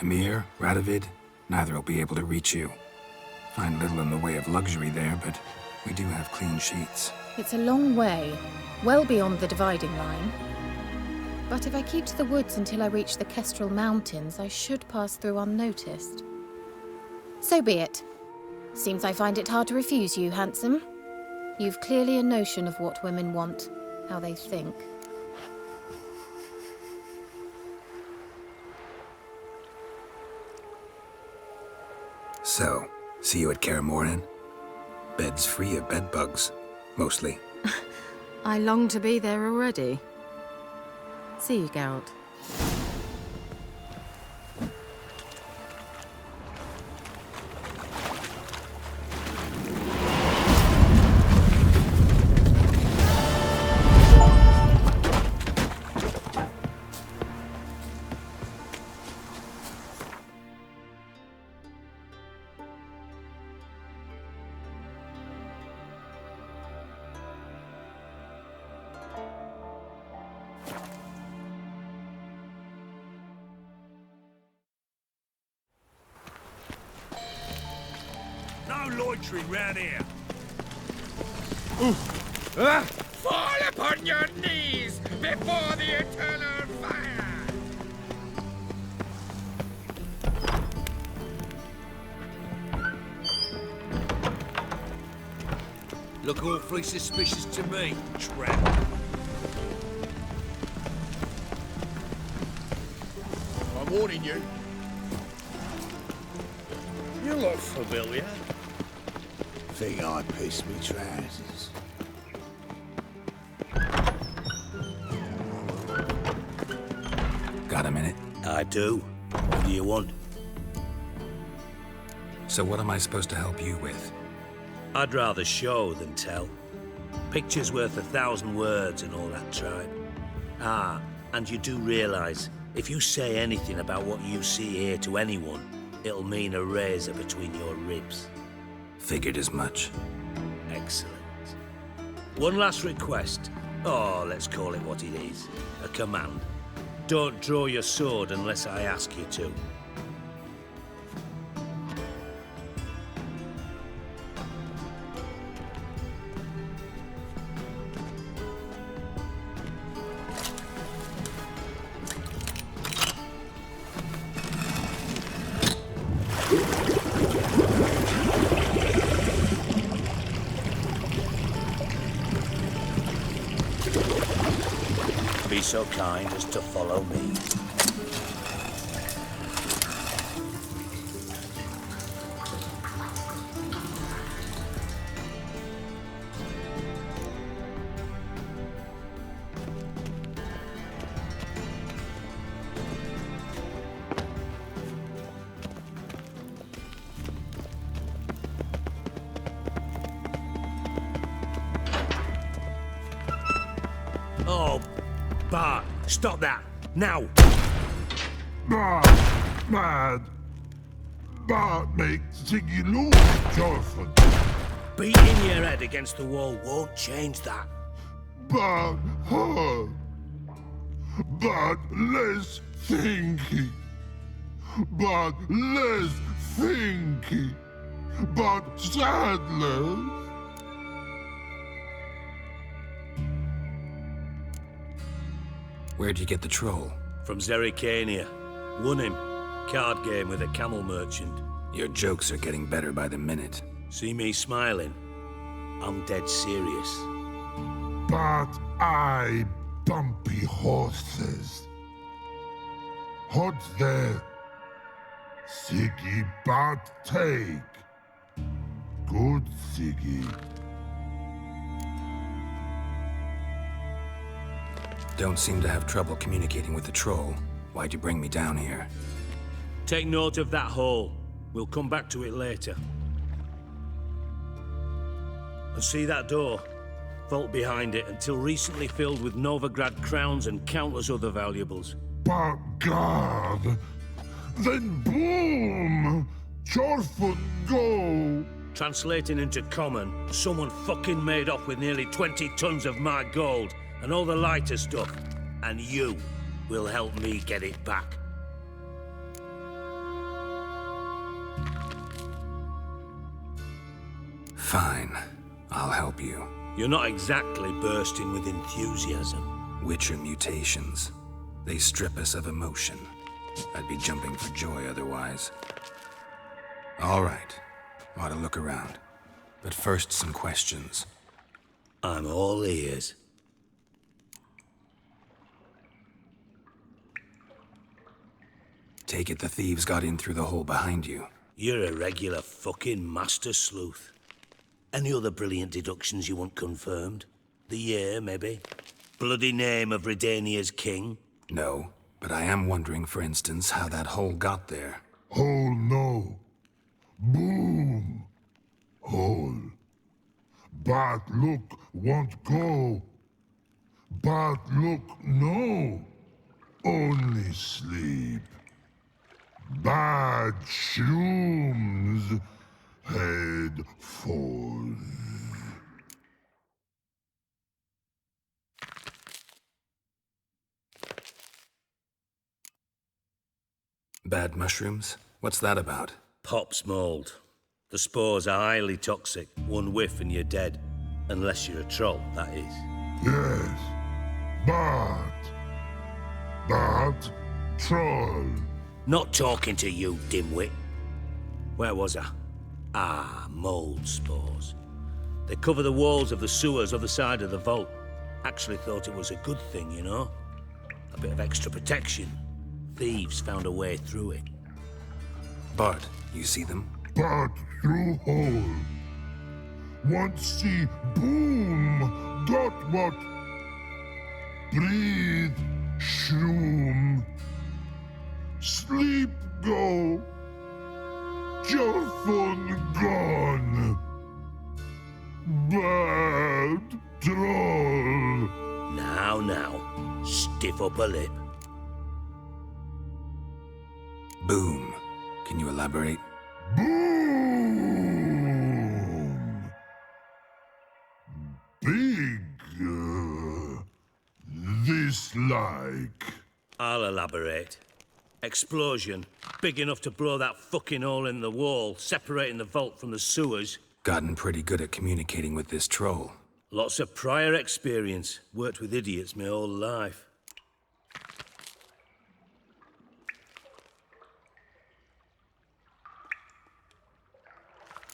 Emir, Radovid, neither will be able to reach you. Find little in the way of luxury there, but we do have clean sheets. It's a long way, well beyond the dividing line. But if I keep to the woods until I reach the Kestrel Mountains, I should pass through unnoticed. So be it. Seems I find it hard to refuse you, handsome. You've clearly a notion of what women want, how they think. So, see you at Kaer Morhen? Bed's free of bedbugs, mostly. I long to be there already. See you, Geralt. No loitering round here. Fall upon your knees before the eternal fire! Look awfully suspicious to me, trap. I'm warning you. You look familiar. Think I pissed me trousers. Got a minute? I do. What do you want? So what am I supposed to help you with? I'd rather show than tell. Picture's worth 1,000 words and all that tribe. Ah, and you do realise, if you say anything about what you see here to anyone, it'll mean a razor between your ribs. Figured as much. Excellent. One last request. Oh, let's call it what it is. A command. Don't draw your sword unless I ask you to. Be so kind as to follow me. Oh, Bart, stop that, now! Mad. Bart makes Ziggy lose, Jonathan. Beating your head against the wall won't change that. Bart hurt. Bart less thinky. Bart less thinky. Bart sadless. Where'd you get the troll? From Zerrikania. Won him. Card game with a camel merchant. Your jokes are getting better by the minute. See me smiling? I'm dead serious. But I bumpy horses. Hot there. Siggy but take. Good Siggy. Don't seem to have trouble communicating with the troll. Why'd you bring me down here? Take note of that hole. We'll come back to it later. And see that door? Vault behind it, until recently filled with Novigrad crowns and countless other valuables. But God, then boom! Chorfun go! Translating into common, someone fucking made off with nearly 20 tons of my gold and all the lighter stuff. And you will help me get it back. Fine. I'll help you. You're not exactly bursting with enthusiasm. Witcher mutations. They strip us of emotion. I'd be jumping for joy otherwise. All right. Ought to look around. But first, some questions. I'm all ears. Take it the thieves got in through the hole behind you. You're a regular fucking master sleuth. Any other brilliant deductions you want confirmed? The year, maybe? Bloody name of Redania's king? No, but I am wondering, for instance, how that hole got there. Hole no. Boom. Hole. But look won't go. But look no. Only sleep. Bad shrooms. Head falls. Bad mushrooms? What's that about? Pop's mold. The spores are highly toxic. One whiff and you're dead. Unless you're a troll, that is. Yes. But troll. Not talking to you, dimwit. Where was I? Ah, mold spores. They cover the walls of the sewers other side of the vault. Actually thought it was a good thing, you know? A bit of extra protection. Thieves found a way through it. Bart, you see them? But through hole. Once see boom. Got what? Breathe. Shroom. Sleep go. Your phone gone. Bad troll. Now, stiff up a lip. Boom. Can you elaborate? Boom. Big. This like. I'll elaborate. Explosion, big enough to blow that fucking hole in the wall, separating the vault from the sewers. Gotten pretty good at communicating with this troll. Lots of prior experience. Worked with idiots my whole life.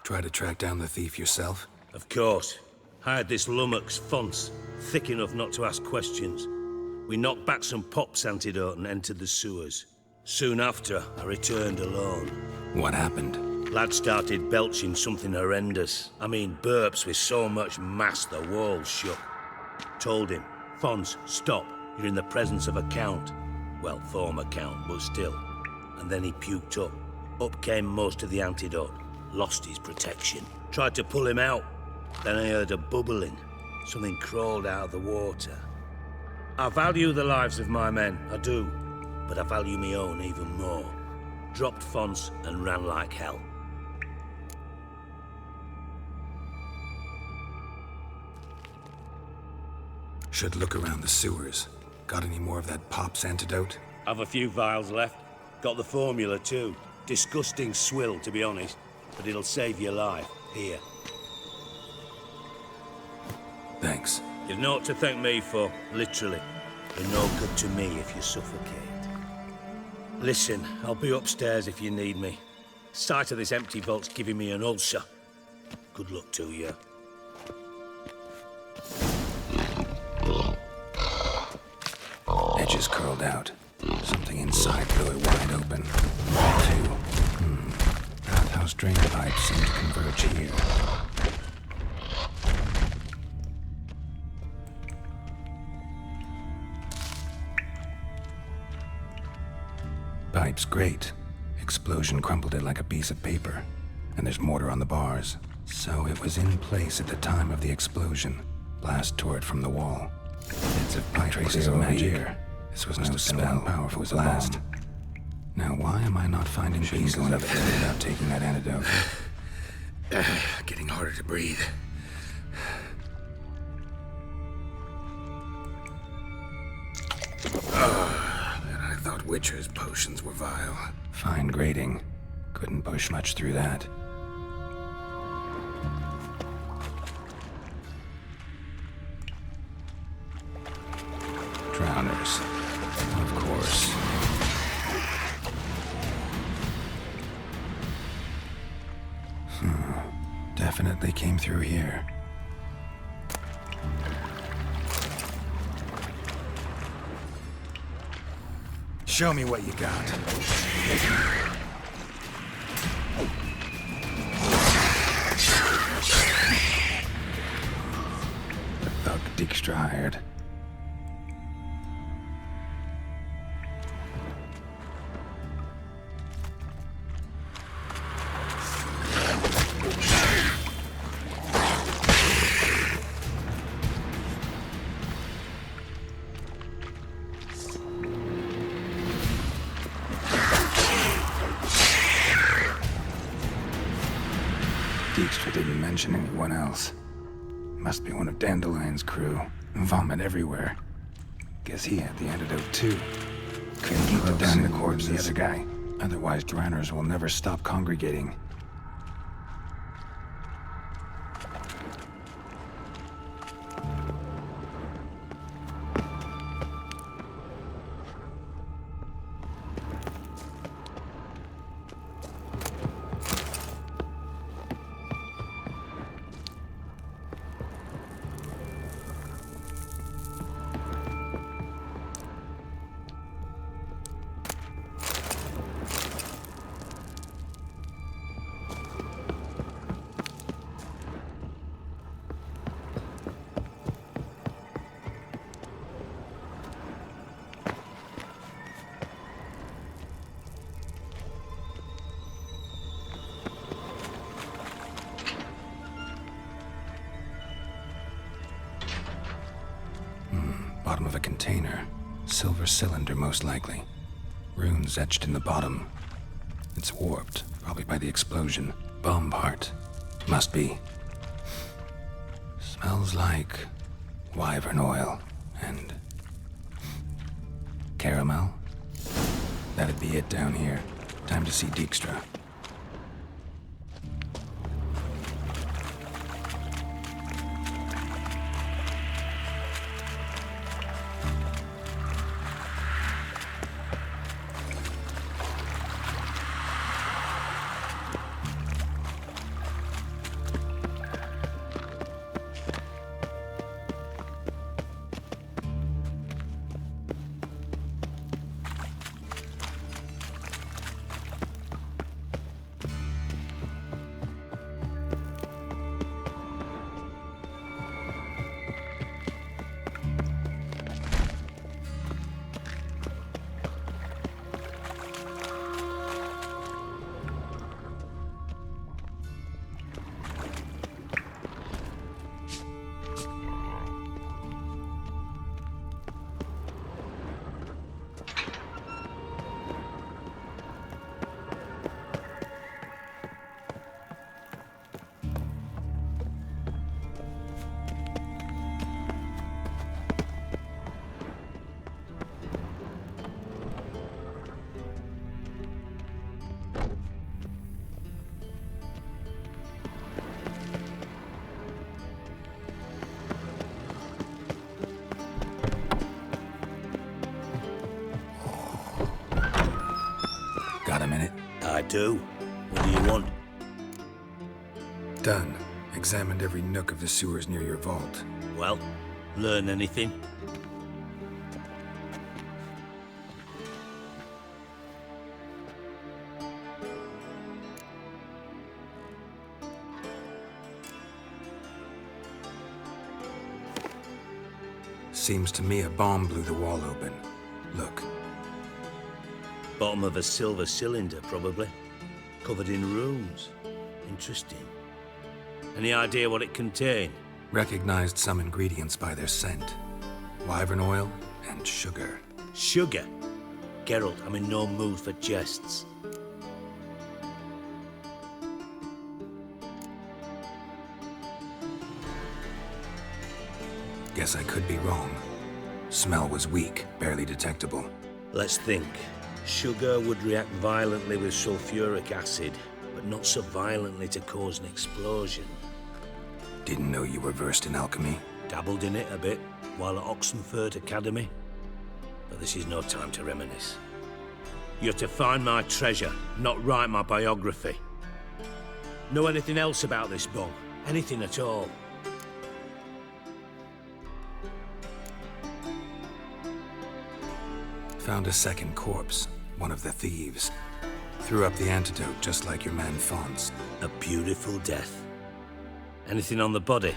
Try to track down the thief yourself? Of course. Hired this lummox, Fonce, thick enough not to ask questions. We knocked back some Pop's antidote and entered the sewers. Soon after, I returned alone. What happened? Lad started belching something horrendous. I mean, burps with so much mass the walls shook. Told him, Fonce, stop. You're in the presence of a count. Well, former count, but still. And then he puked up. Up came most of the antidote. Lost his protection. Tried to pull him out. Then I heard a bubbling. Something crawled out of the water. I value the lives of my men, I do. But I value my own even more. Dropped Fonce and ran like hell. Should look around the sewers. Got any more of that Pop's antidote? I've a few vials left. Got the formula too. Disgusting swill, to be honest. But it'll save your life. Here. Thanks. You've naught to thank me for, literally. You're no good to me if you suffocate. Listen, I'll be upstairs if you need me. Sight of this empty vault's giving me an ulcer. Good luck to you. Edges curled out. Something inside blew it wide open. Bathhouse drain pipes seem to converge here. Pipes grate. Explosion crumpled it like a piece of paper. And there's mortar on the bars. So it was in place at the time of the explosion. Blast tore it from the wall. Bits of pipe traces of magic. This was no spell, powerful as a blast. Now why am I not finding pieces of it without taking that antidote? Getting harder to breathe. And I thought Witcher's potions were vile. Fine grading. Couldn't push much through that. Drowners. Of course. Definitely came through here. Show me what you got. Thug Dijkstra hired. Dijkstra didn't mention anyone else. Must be one of Dandelion's crew. Vomit everywhere. Guess he had the antidote too. Couldn't keep it down in the corpse the other guy. Otherwise, drowners will never stop congregating. Bottom of a container. Silver cylinder, most likely. Runes etched in the bottom. It's warped, probably by the explosion. Bomb part. Must be. Smells like wyvern oil and caramel. That'd be it down here. Time to see Dijkstra. I do. What do you want? Done. Examined every nook of the sewers near your vault. Well, learn anything? Seems to me a bomb blew the wall open. Look. Bottom of a silver cylinder, probably. Covered in runes. Interesting. Any idea what it contained? Recognized some ingredients by their scent. Wyvern oil and sugar. Sugar? Geralt, I'm in no mood for jests. Guess I could be wrong. Smell was weak, barely detectable. Let's think. Sugar would react violently with sulfuric acid, but not so violently to cause an explosion. Didn't know you were versed in alchemy. Dabbled in it a bit while at Oxenford Academy. But this is no time to reminisce. You're to find my treasure, not write my biography. Know anything else about this bomb? Anything at all? Found a second corpse, one of the thieves. Threw up the antidote just like your man Fonz. A beautiful death. Anything on the body?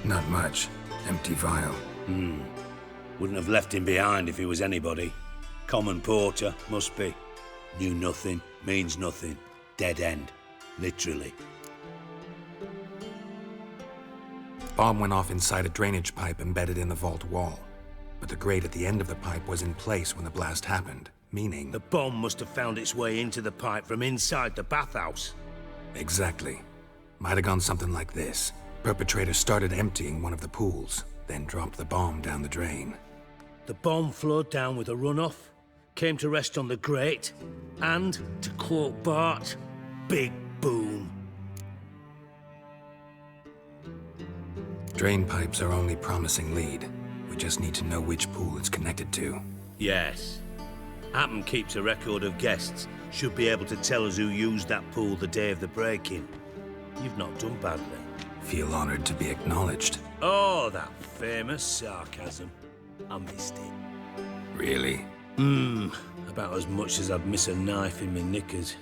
Not much. Empty vial. Wouldn't have left him behind if he was anybody. Common porter, must be. Knew nothing, means nothing. Dead end. Literally. Bomb went off inside a drainage pipe embedded in the vault wall. But the grate at the end of the pipe was in place when the blast happened, meaning... The bomb must have found its way into the pipe from inside the bathhouse. Exactly. Might have gone something like this. Perpetrator started emptying one of the pools, then dropped the bomb down the drain. The bomb flowed down with a runoff, came to rest on the grate, and, to quote Bart, big boom. Drain pipes are only promising lead. We just need to know which pool it's connected to. Yes. Hammond keeps a record of guests. Should be able to tell us who used that pool the day of the break-in. You've not done badly. Feel honored to be acknowledged. Oh, that famous sarcasm. I missed it. Really? About as much as I'd miss a knife in my knickers.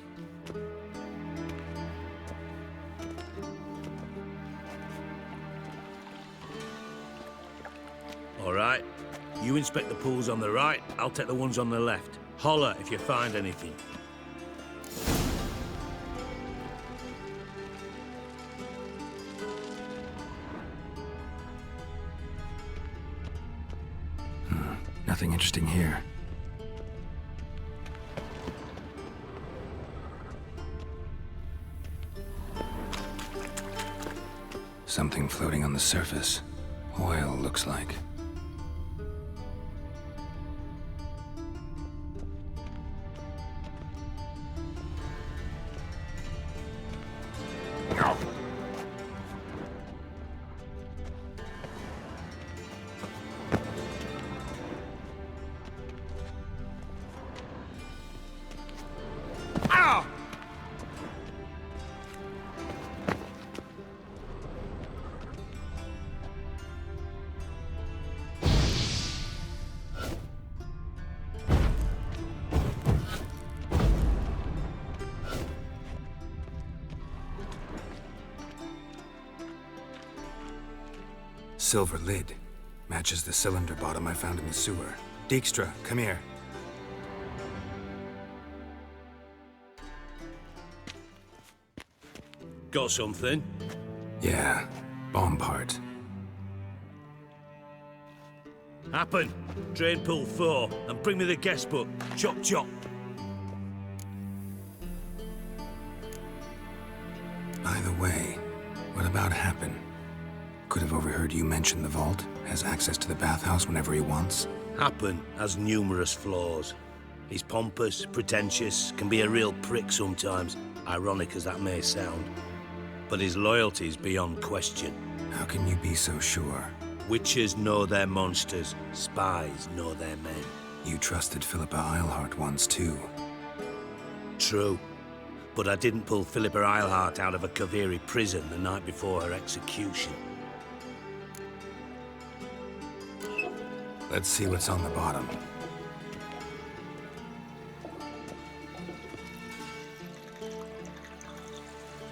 All right. You inspect the pools on the right, I'll take the ones on the left. Holler if you find anything. Nothing interesting here. Something floating on the surface. Oil, looks like. Silver lid. Matches the cylinder bottom I found in the sewer. Dijkstra, come here. Got something? Yeah, bomb part. Happen. Drain pool 4, and bring me the guest book. Chop chop. By the way, what about Happen? Could have overheard you mention the vault. Has access to the bathhouse whenever he wants. Happen has numerous flaws. He's pompous, pretentious, can be a real prick sometimes, ironic as that may sound. But his loyalty's beyond question. How can you be so sure? Witches know their monsters, spies know their men. You trusted Philippa Eilhart once too. true. But I didn't pull Philippa Eilhart out of a Kaviri prison the night before her execution. Let's see what's on the bottom.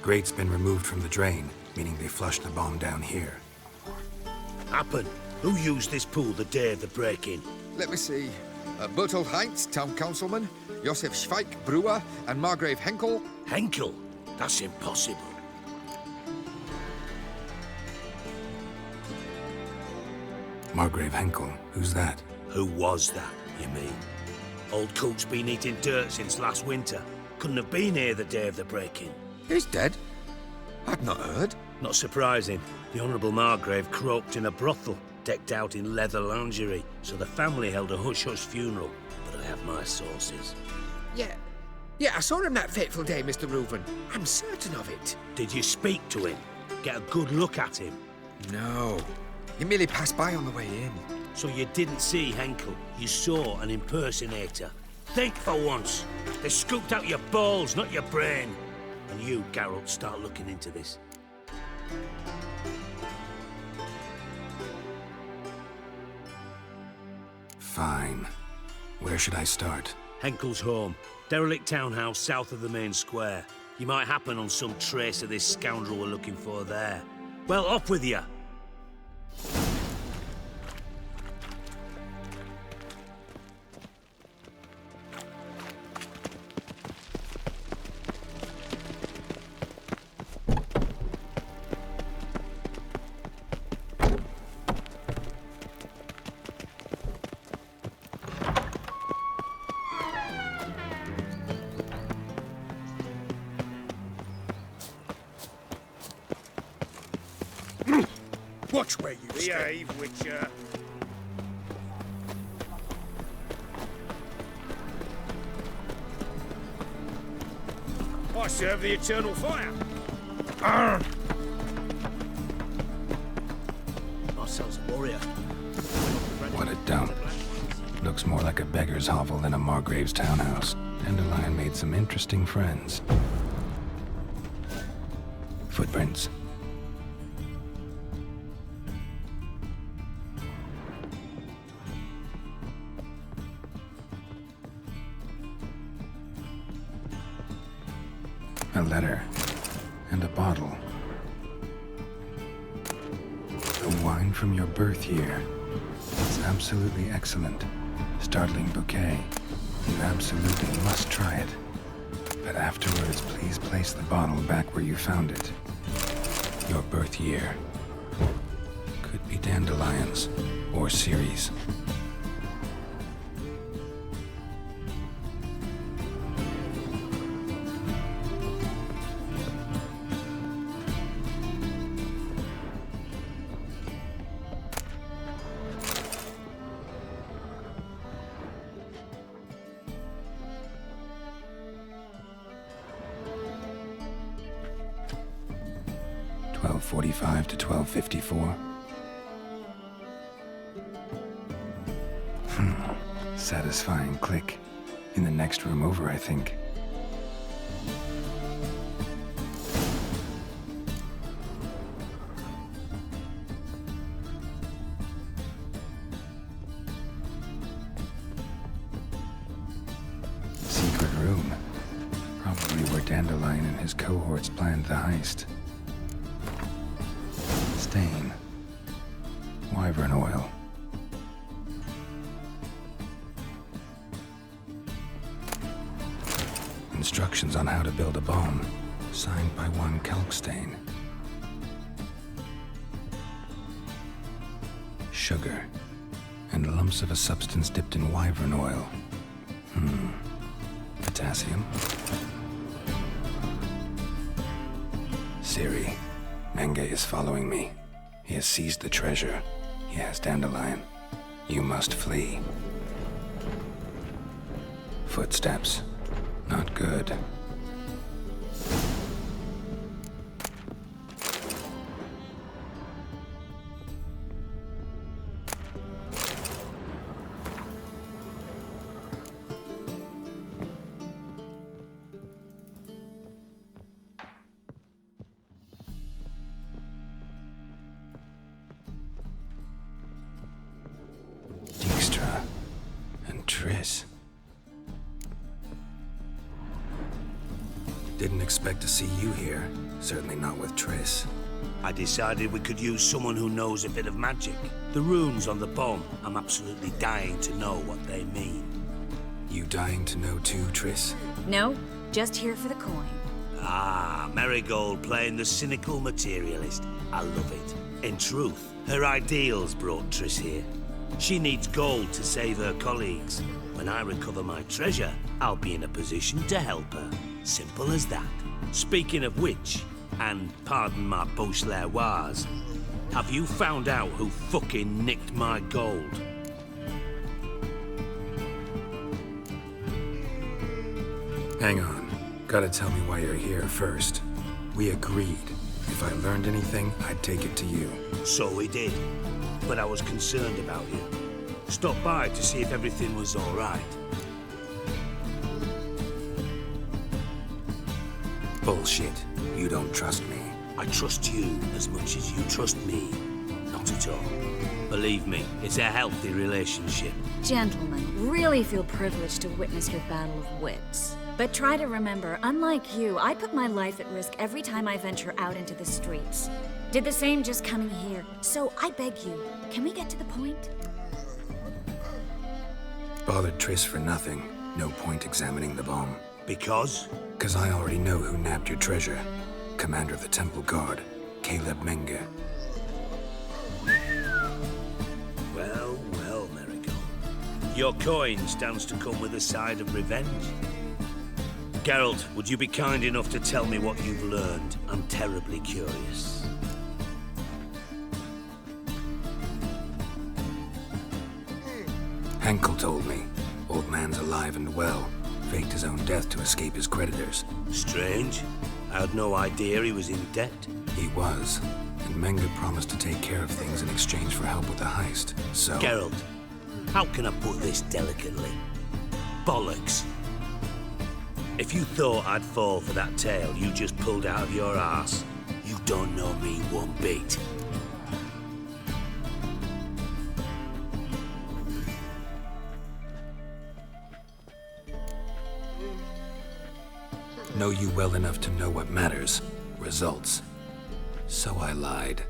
Grate's been removed from the drain, meaning they flushed the bomb down here. Happen. Who used this pool the day of the break-in? Let me see. Bertold Heinz, town councilman, Josef Schweik, brewer, and Margrave Henkel. Henkel? That's impossible. Margrave Henkel? Who's that? Who was that, you mean? Old Coot's been eating dirt since last winter. Couldn't have been here the day of the break-in. He's dead? I'd not heard. Not surprising. The Honourable Margrave croaked in a brothel, decked out in leather lingerie, so the family held a hush-hush funeral. But I have my sources. Yeah, I saw him that fateful day, Mr. Reuven. I'm certain of it. Did you speak to him? Get a good look at him? No. He merely passed by on the way in. So you didn't see Henkel? You saw an impersonator? Think for once. They scooped out your balls, not your brain. And you, Geralt, start looking into this. Fine. Where should I start? Henkel's home. Derelict townhouse south of the main square. You might happen on some trace of this scoundrel we're looking for there. Well, up with you! Watch where you Behave, Witcher. I serve the eternal fire. Marcel's a warrior. What a dump. Looks more like a beggar's hovel than a Margrave's townhouse. Dandelion made some interesting friends. Footprints. A letter. And a bottle. The wine from your birth year. It's absolutely excellent. Startling bouquet. You absolutely must try it. But afterwards, please place the bottle back where you found it. Your birth year. Could be dandelions. Or Ceres. .45 to 12:54. Satisfying click. In the next room over, I think. Secret room. Probably where Dandelion and his cohorts planned the heist. Stain. Wyvern oil. Instructions on how to build a bomb. Signed by one Kalkstain. Sugar. And lumps of a substance dipped in wyvern oil. Potassium. Ciri. Menge is following me. He has seized the treasure. He has Dandelion. You must flee. Footsteps. Not good. Didn't expect to see you here. Certainly not with Triss. I decided we could use someone who knows a bit of magic. The runes on the bomb, I'm absolutely dying to know what they mean. You dying to know too, Triss? No, just here for the coin. Ah, Marigold playing the cynical materialist. I love it. In truth, her ideals brought Triss here. She needs gold to save her colleagues. When I recover my treasure, I'll be in a position to help her. Simple as that. Speaking of which, and pardon my Beauclervoise, have you found out who fucking nicked my gold? Hang on. Gotta tell me why you're here first. We agreed. If I learned anything, I'd take it to you. So we did. But I was concerned about you. Stopped by to see if everything was all right. Bullshit. You don't trust me. I trust you as much as you trust me. Not at all. Believe me, it's a healthy relationship. Gentlemen, really feel privileged to witness your battle of wits. But try to remember, unlike you, I put my life at risk every time I venture out into the streets. Did the same just coming here. So I beg you, can we get to the point? Bothered Triss for nothing. No point examining the bomb. Because? Because I already know who nabbed your treasure. Commander of the Temple Guard, Caleb Menge. Well, well, Marigold. Your coin stands to come with a side of revenge. Geralt, would you be kind enough to tell me what you've learned? I'm terribly curious. Henkel told me. Old man's alive and well. Faked his own death to escape his creditors. Strange. I had no idea he was in debt. He was. And Menge promised to take care of things in exchange for help with the heist. So... Geralt, how can I put this delicately? Bollocks. If you thought I'd fall for that tale you just pulled out of your arse, you don't know me one bit. Know you well enough to know what matters. Results. So I lied.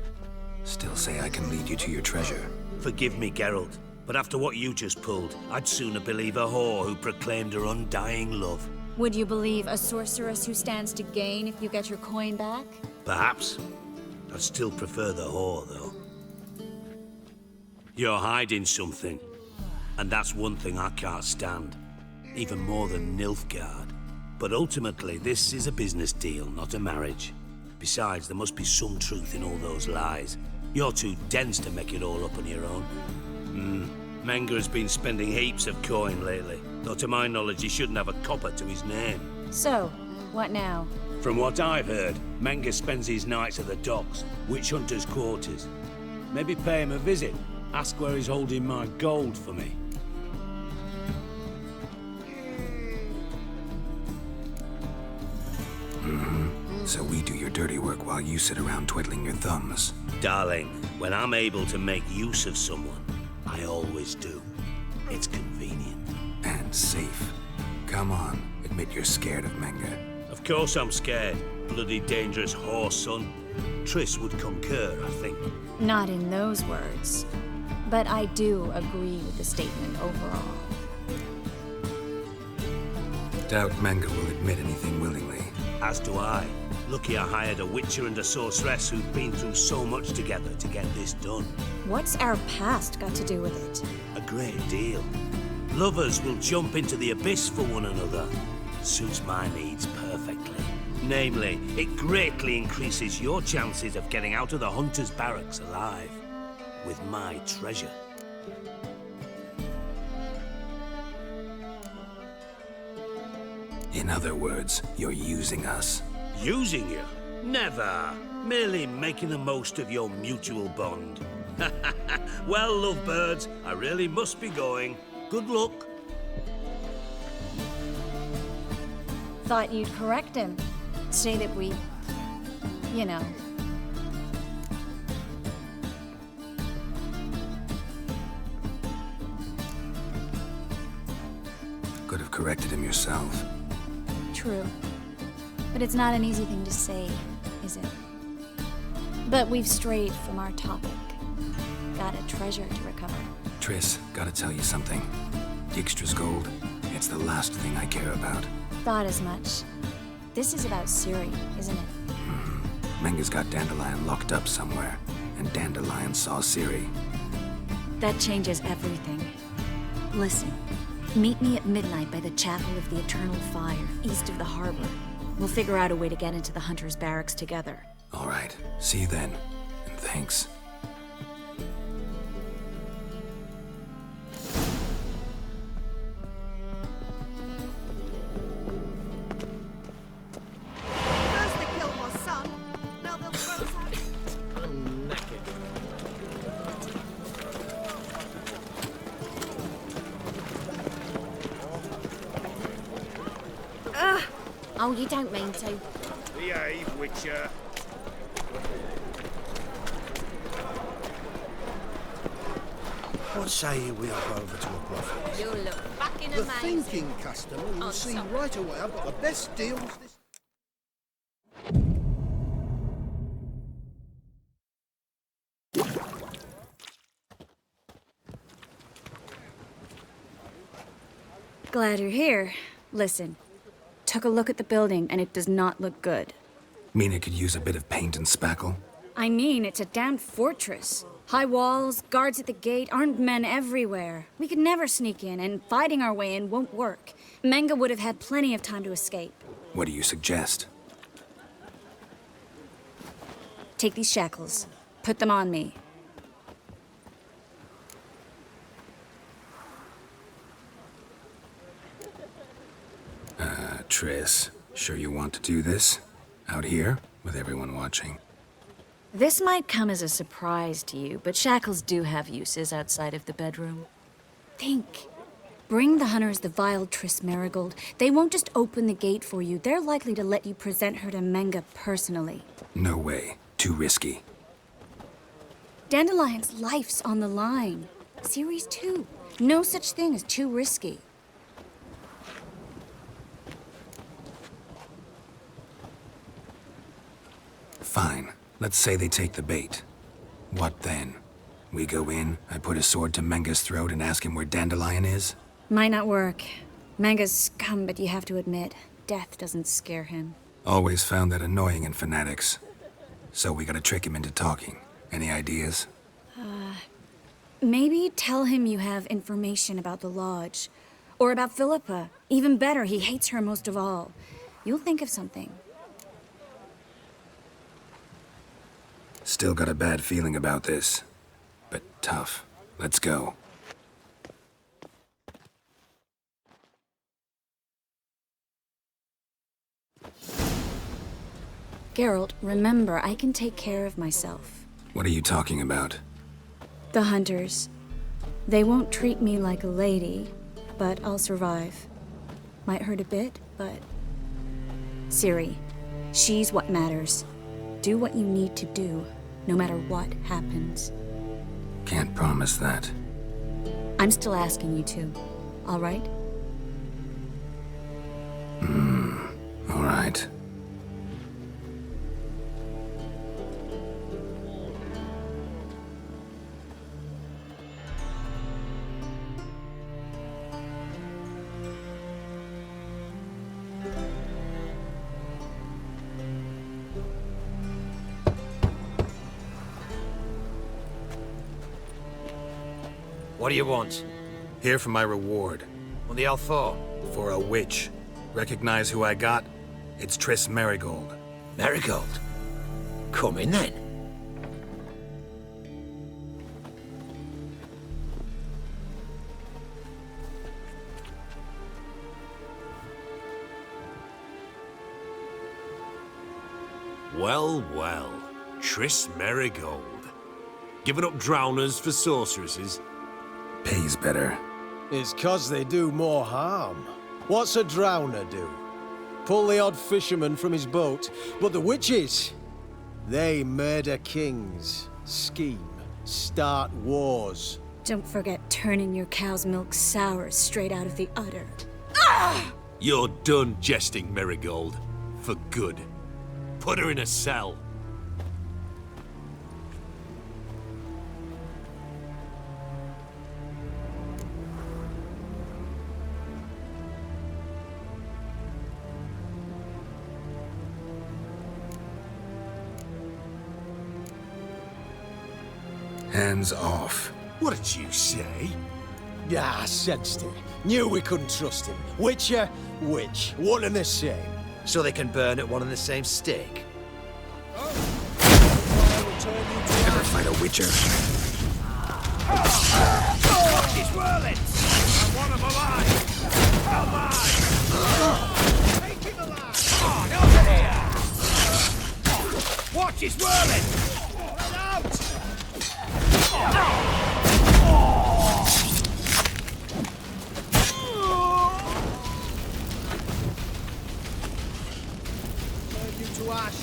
Still say I can lead you to your treasure. Forgive me, Geralt, but after what you just pulled, I'd sooner believe a whore who proclaimed her undying love. Would you believe a sorceress who stands to gain if you get your coin back? Perhaps. I'd still prefer the whore, though. You're hiding something, and that's one thing I can't stand. Even more than Nilfgaard. But ultimately, this is a business deal, not a marriage. Besides, there must be some truth in all those lies. You're too dense to make it all up on your own. Menge has been spending heaps of coin lately, though to my knowledge he shouldn't have a copper to his name. So, what now? From what I've heard, Menge spends his nights at the docks, witch hunters' quarters. Maybe pay him a visit, ask where he's holding my gold for me. So we do your dirty work while you sit around twiddling your thumbs. Darling, when I'm able to make use of someone, I always do. It's convenient. And safe. Come on, admit you're scared of Menge. Of course I'm scared. Bloody dangerous whore, son. Triss would concur, I think. Not in those words. But I do agree with the statement overall. Doubt Menge will admit anything willingly. As do I. Lucky I hired a witcher and a sorceress who've been through so much together to get this done. What's our past got to do with it? A great deal. Lovers will jump into the abyss for one another. Suits my needs perfectly. Namely, it greatly increases your chances of getting out of the hunter's barracks alive. With my treasure. In other words, you're using us. Using you? Never. Merely making the most of your mutual bond. Well, lovebirds, I really must be going. Good luck. Thought you'd correct him. Say that we... you know... Could have corrected him yourself. True. But it's not an easy thing to say, is it? But we've strayed from our topic. Got a treasure to recover. Triss, gotta tell you something. Dijkstra's gold, it's the last thing I care about. Thought as much. This is about Ciri, isn't it? Menga's got Dandelion locked up somewhere, and Dandelion saw Ciri. That changes everything. Listen, meet me at midnight by the Chapel of the Eternal Fire, east of the harbor. We'll figure out a way to get into the Hunter's barracks together. All right, see you then, and thanks. First they killed my son, now they'll throw us out. I'm knackered. Oh, you don't mean to. Behave, Witcher. What say you we hop over to a brothel? You'll look fucking The amazing. thinking customer will On see some- right away I've got the best deals this... Glad you're here. Listen, took a look at the building and it does not look good. Mean it could use a bit of paint and spackle? I mean, it's a damn fortress. High walls, guards at the gate, armed men everywhere. We could never sneak in, and fighting our way in won't work. Menga would have had plenty of time to escape. What do you suggest? Take these shackles. Put them on me. Triss, sure you want to do this? Out here, with everyone watching? This might come as a surprise to you, but shackles do have uses outside of the bedroom. Think. Bring the hunters the vile Triss Marigold. They won't just open the gate for you. They're likely to let you present her to Menga personally. No way. Too risky. Dandelion's life's on the line. Series 2. No such thing as too risky. Fine. Let's say they take the bait. What then? We go in, I put a sword to Menga's throat and ask him where Dandelion is? Might not work. Menga's scum, but you have to admit, death doesn't scare him. Always found that annoying in fanatics. So we gotta trick him into talking. Any ideas? Maybe tell him you have information about the Lodge. Or about Philippa. Even better, he hates her most of all. You'll think of something. Still got a bad feeling about this. But tough. Let's go. Geralt, remember, I can take care of myself. What are you talking about? The hunters. They won't treat me like a lady, but I'll survive. Might hurt a bit, but... Ciri, she's what matters. Do what you need to do, no matter what happens. Can't promise that. I'm still asking you to, all right? All right. What do you want? Here for my reward. What the hell for? For a witch. Recognize who I got? It's Triss Marigold. Marigold? Come in then. Well, well. Triss Marigold. Giving up drowners for sorceresses? Pays better. It's 'cause they do more harm. What's a drowner do? Pull the odd fisherman from his boat. But the witches, they murder kings, scheme, start wars. Don't forget turning your cow's milk sour straight out of the udder. You're done jesting, Marigold. For good. Put her in a cell. Hands off. What did you say? Ah, sensed it. Knew we couldn't trust him. Witcher, witch. One and the same. So they can burn at one and the same stake. Never fight a witcher. Watch his whirling! I want him alive! Alive! Take him alive! On, over here! Watch his whirling! Get out! Turn you to ash.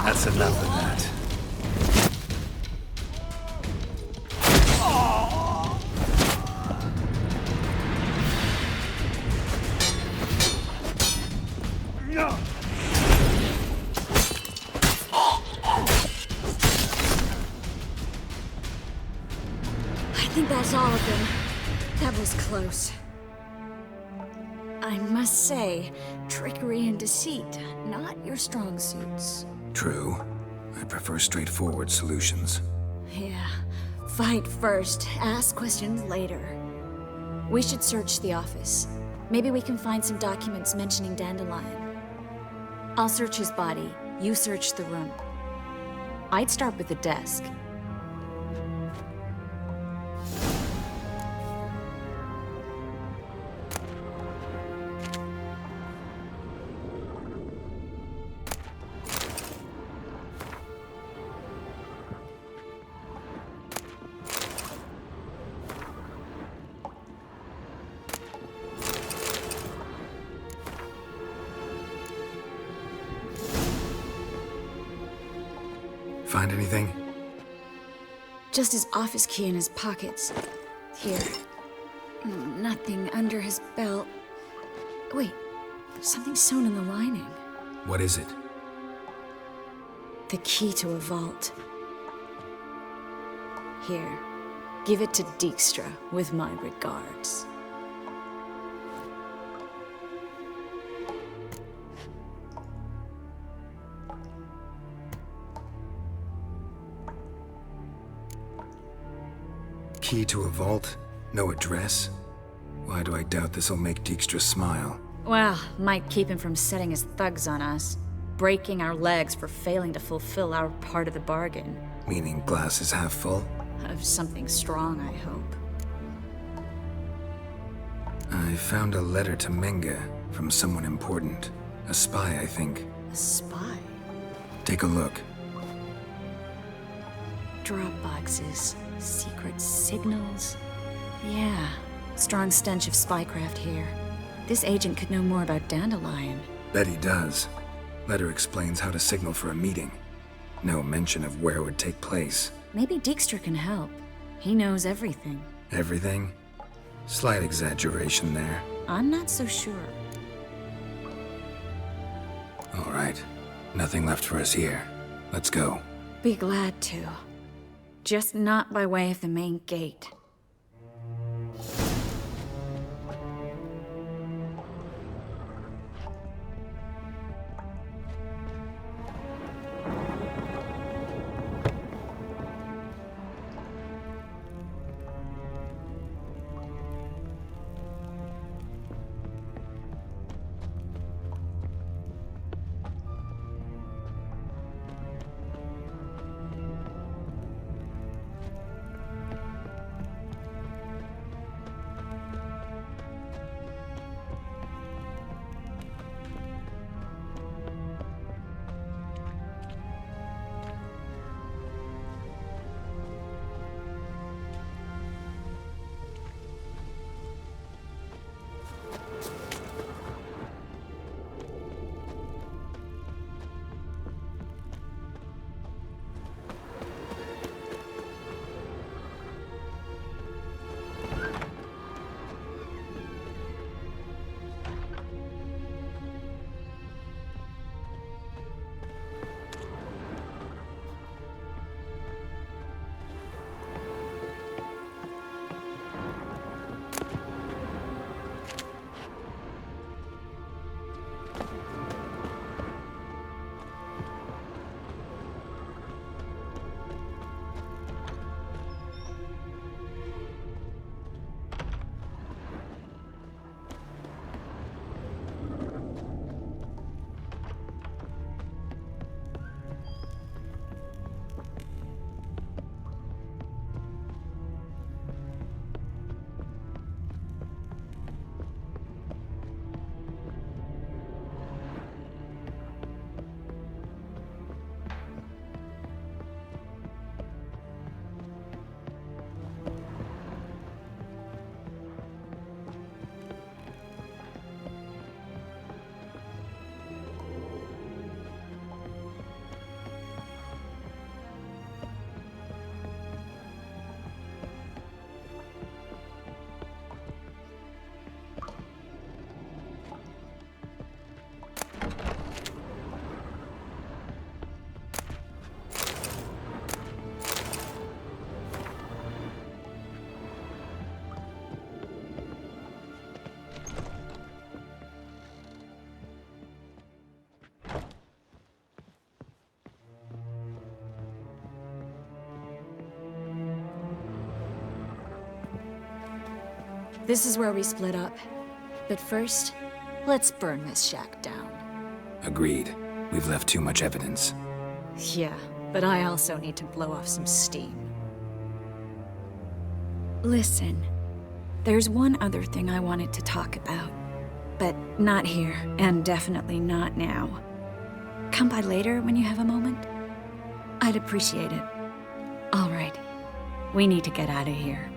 That's enough of that. I think that's all of them. That was close. I must say, trickery and deceit, not your strong suits. True. I prefer straightforward solutions. Yeah. Fight first, ask questions later. We should search the office. Maybe we can find some documents mentioning Dandelion. I'll search his body. You search the room. I'd start with the desk. Find anything? Just his office key in his pockets. Here. Nothing under his belt. Wait, there's something sewn in the lining. What is it? The key to a vault. Here. Give it to Dijkstra with my regards. Key to a vault? No address? Why do I doubt this'll make Dijkstra smile? Well, might keep him from setting his thugs on us. Breaking our legs for failing to fulfill our part of the bargain. Meaning glass is half full? Of something strong, I hope. I found a letter to Menga from someone important. A spy, I think. A spy? Take a look. Drop boxes. Secret signals. Yeah. Strong stench of spycraft here. This agent could know more about Dandelion. Bet he does. Letter explains how to signal for a meeting. No mention of where it would take place. Maybe Dijkstra can help. He knows everything. Everything? Slight exaggeration there. I'm not so sure. All right. Nothing left for us here. Let's go. Be glad to. Just not by way of the main gate. This is where we split up. But first, let's burn this shack down. Agreed. We've left too much evidence. Yeah, but I also need to blow off some steam. Listen, there's one other thing I wanted to talk about. But not here, and definitely not now. Come by later when you have a moment? I'd appreciate it. All right. We need to get out of here.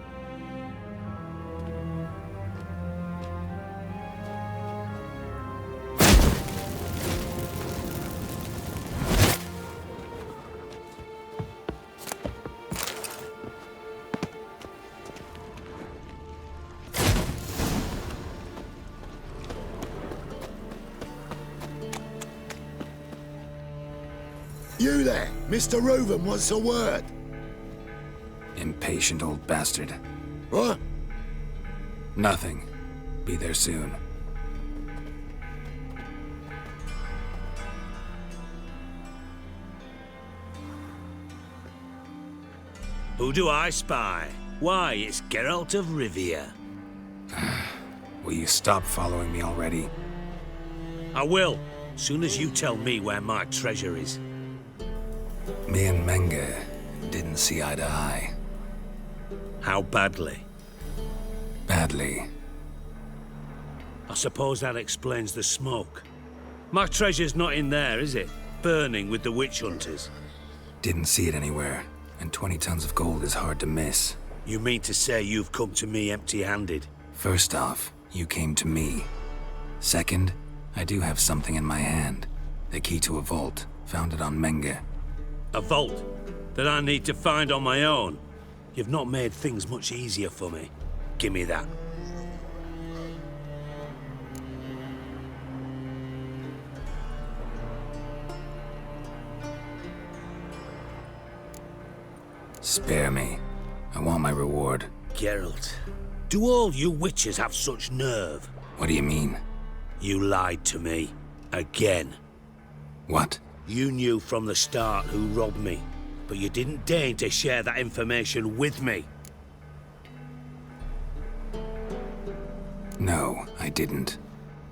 You there, Mr. Reuven wants a word. Impatient old bastard. What? Nothing. Be there soon. Who do I spy? Why, it's Geralt of Rivia. Will you stop following me already? I will, soon as you tell me where my treasure is. Me and Menge didn't see eye to eye. How badly? Badly. I suppose that explains the smoke. My treasure's not in there, is it? Burning with the witch hunters. Didn't see it anywhere, and 20 tons of gold is hard to miss. You mean to say you've come to me empty-handed? First off, you came to me. Second, I do have something in my hand. The key to a vault, found it on Menge. A vault that I need to find on my own? You've not made things much easier for me. Give me that. Spare me. I want my reward. Geralt, do all you witches have such nerve? What do you mean? You lied to me. Again. What? You knew from the start who robbed me, but you didn't deign to share that information with me. No, I didn't.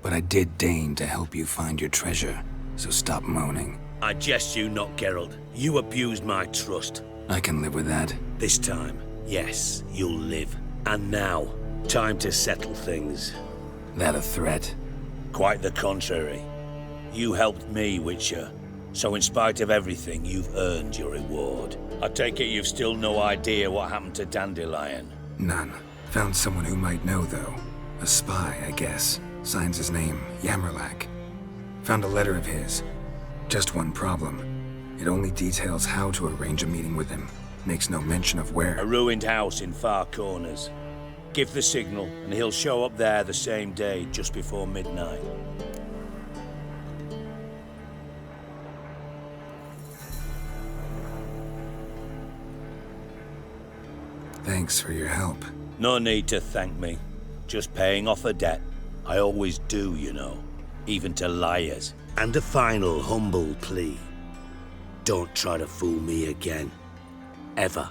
But I did deign to help you find your treasure, so stop moaning. I jest you not, Geralt. You abused my trust. I can live with that. This time, yes, you'll live. And now, time to settle things. That a threat? Quite the contrary. You helped me, Witcher. So in spite of everything, you've earned your reward. I take it you've still no idea what happened to Dandelion? None. Found someone who might know, though. A spy, I guess. Signs his name, Yammerlak. Found a letter of his. Just one problem. It only details how to arrange a meeting with him. Makes no mention of where. A ruined house in Far Corners. Give the signal, and he'll show up there the same day, just before midnight. Thanks for your help. No need to thank me. Just paying off a debt. I always do, you know. Even to liars. And a final humble plea. Don't try to fool me again. Ever.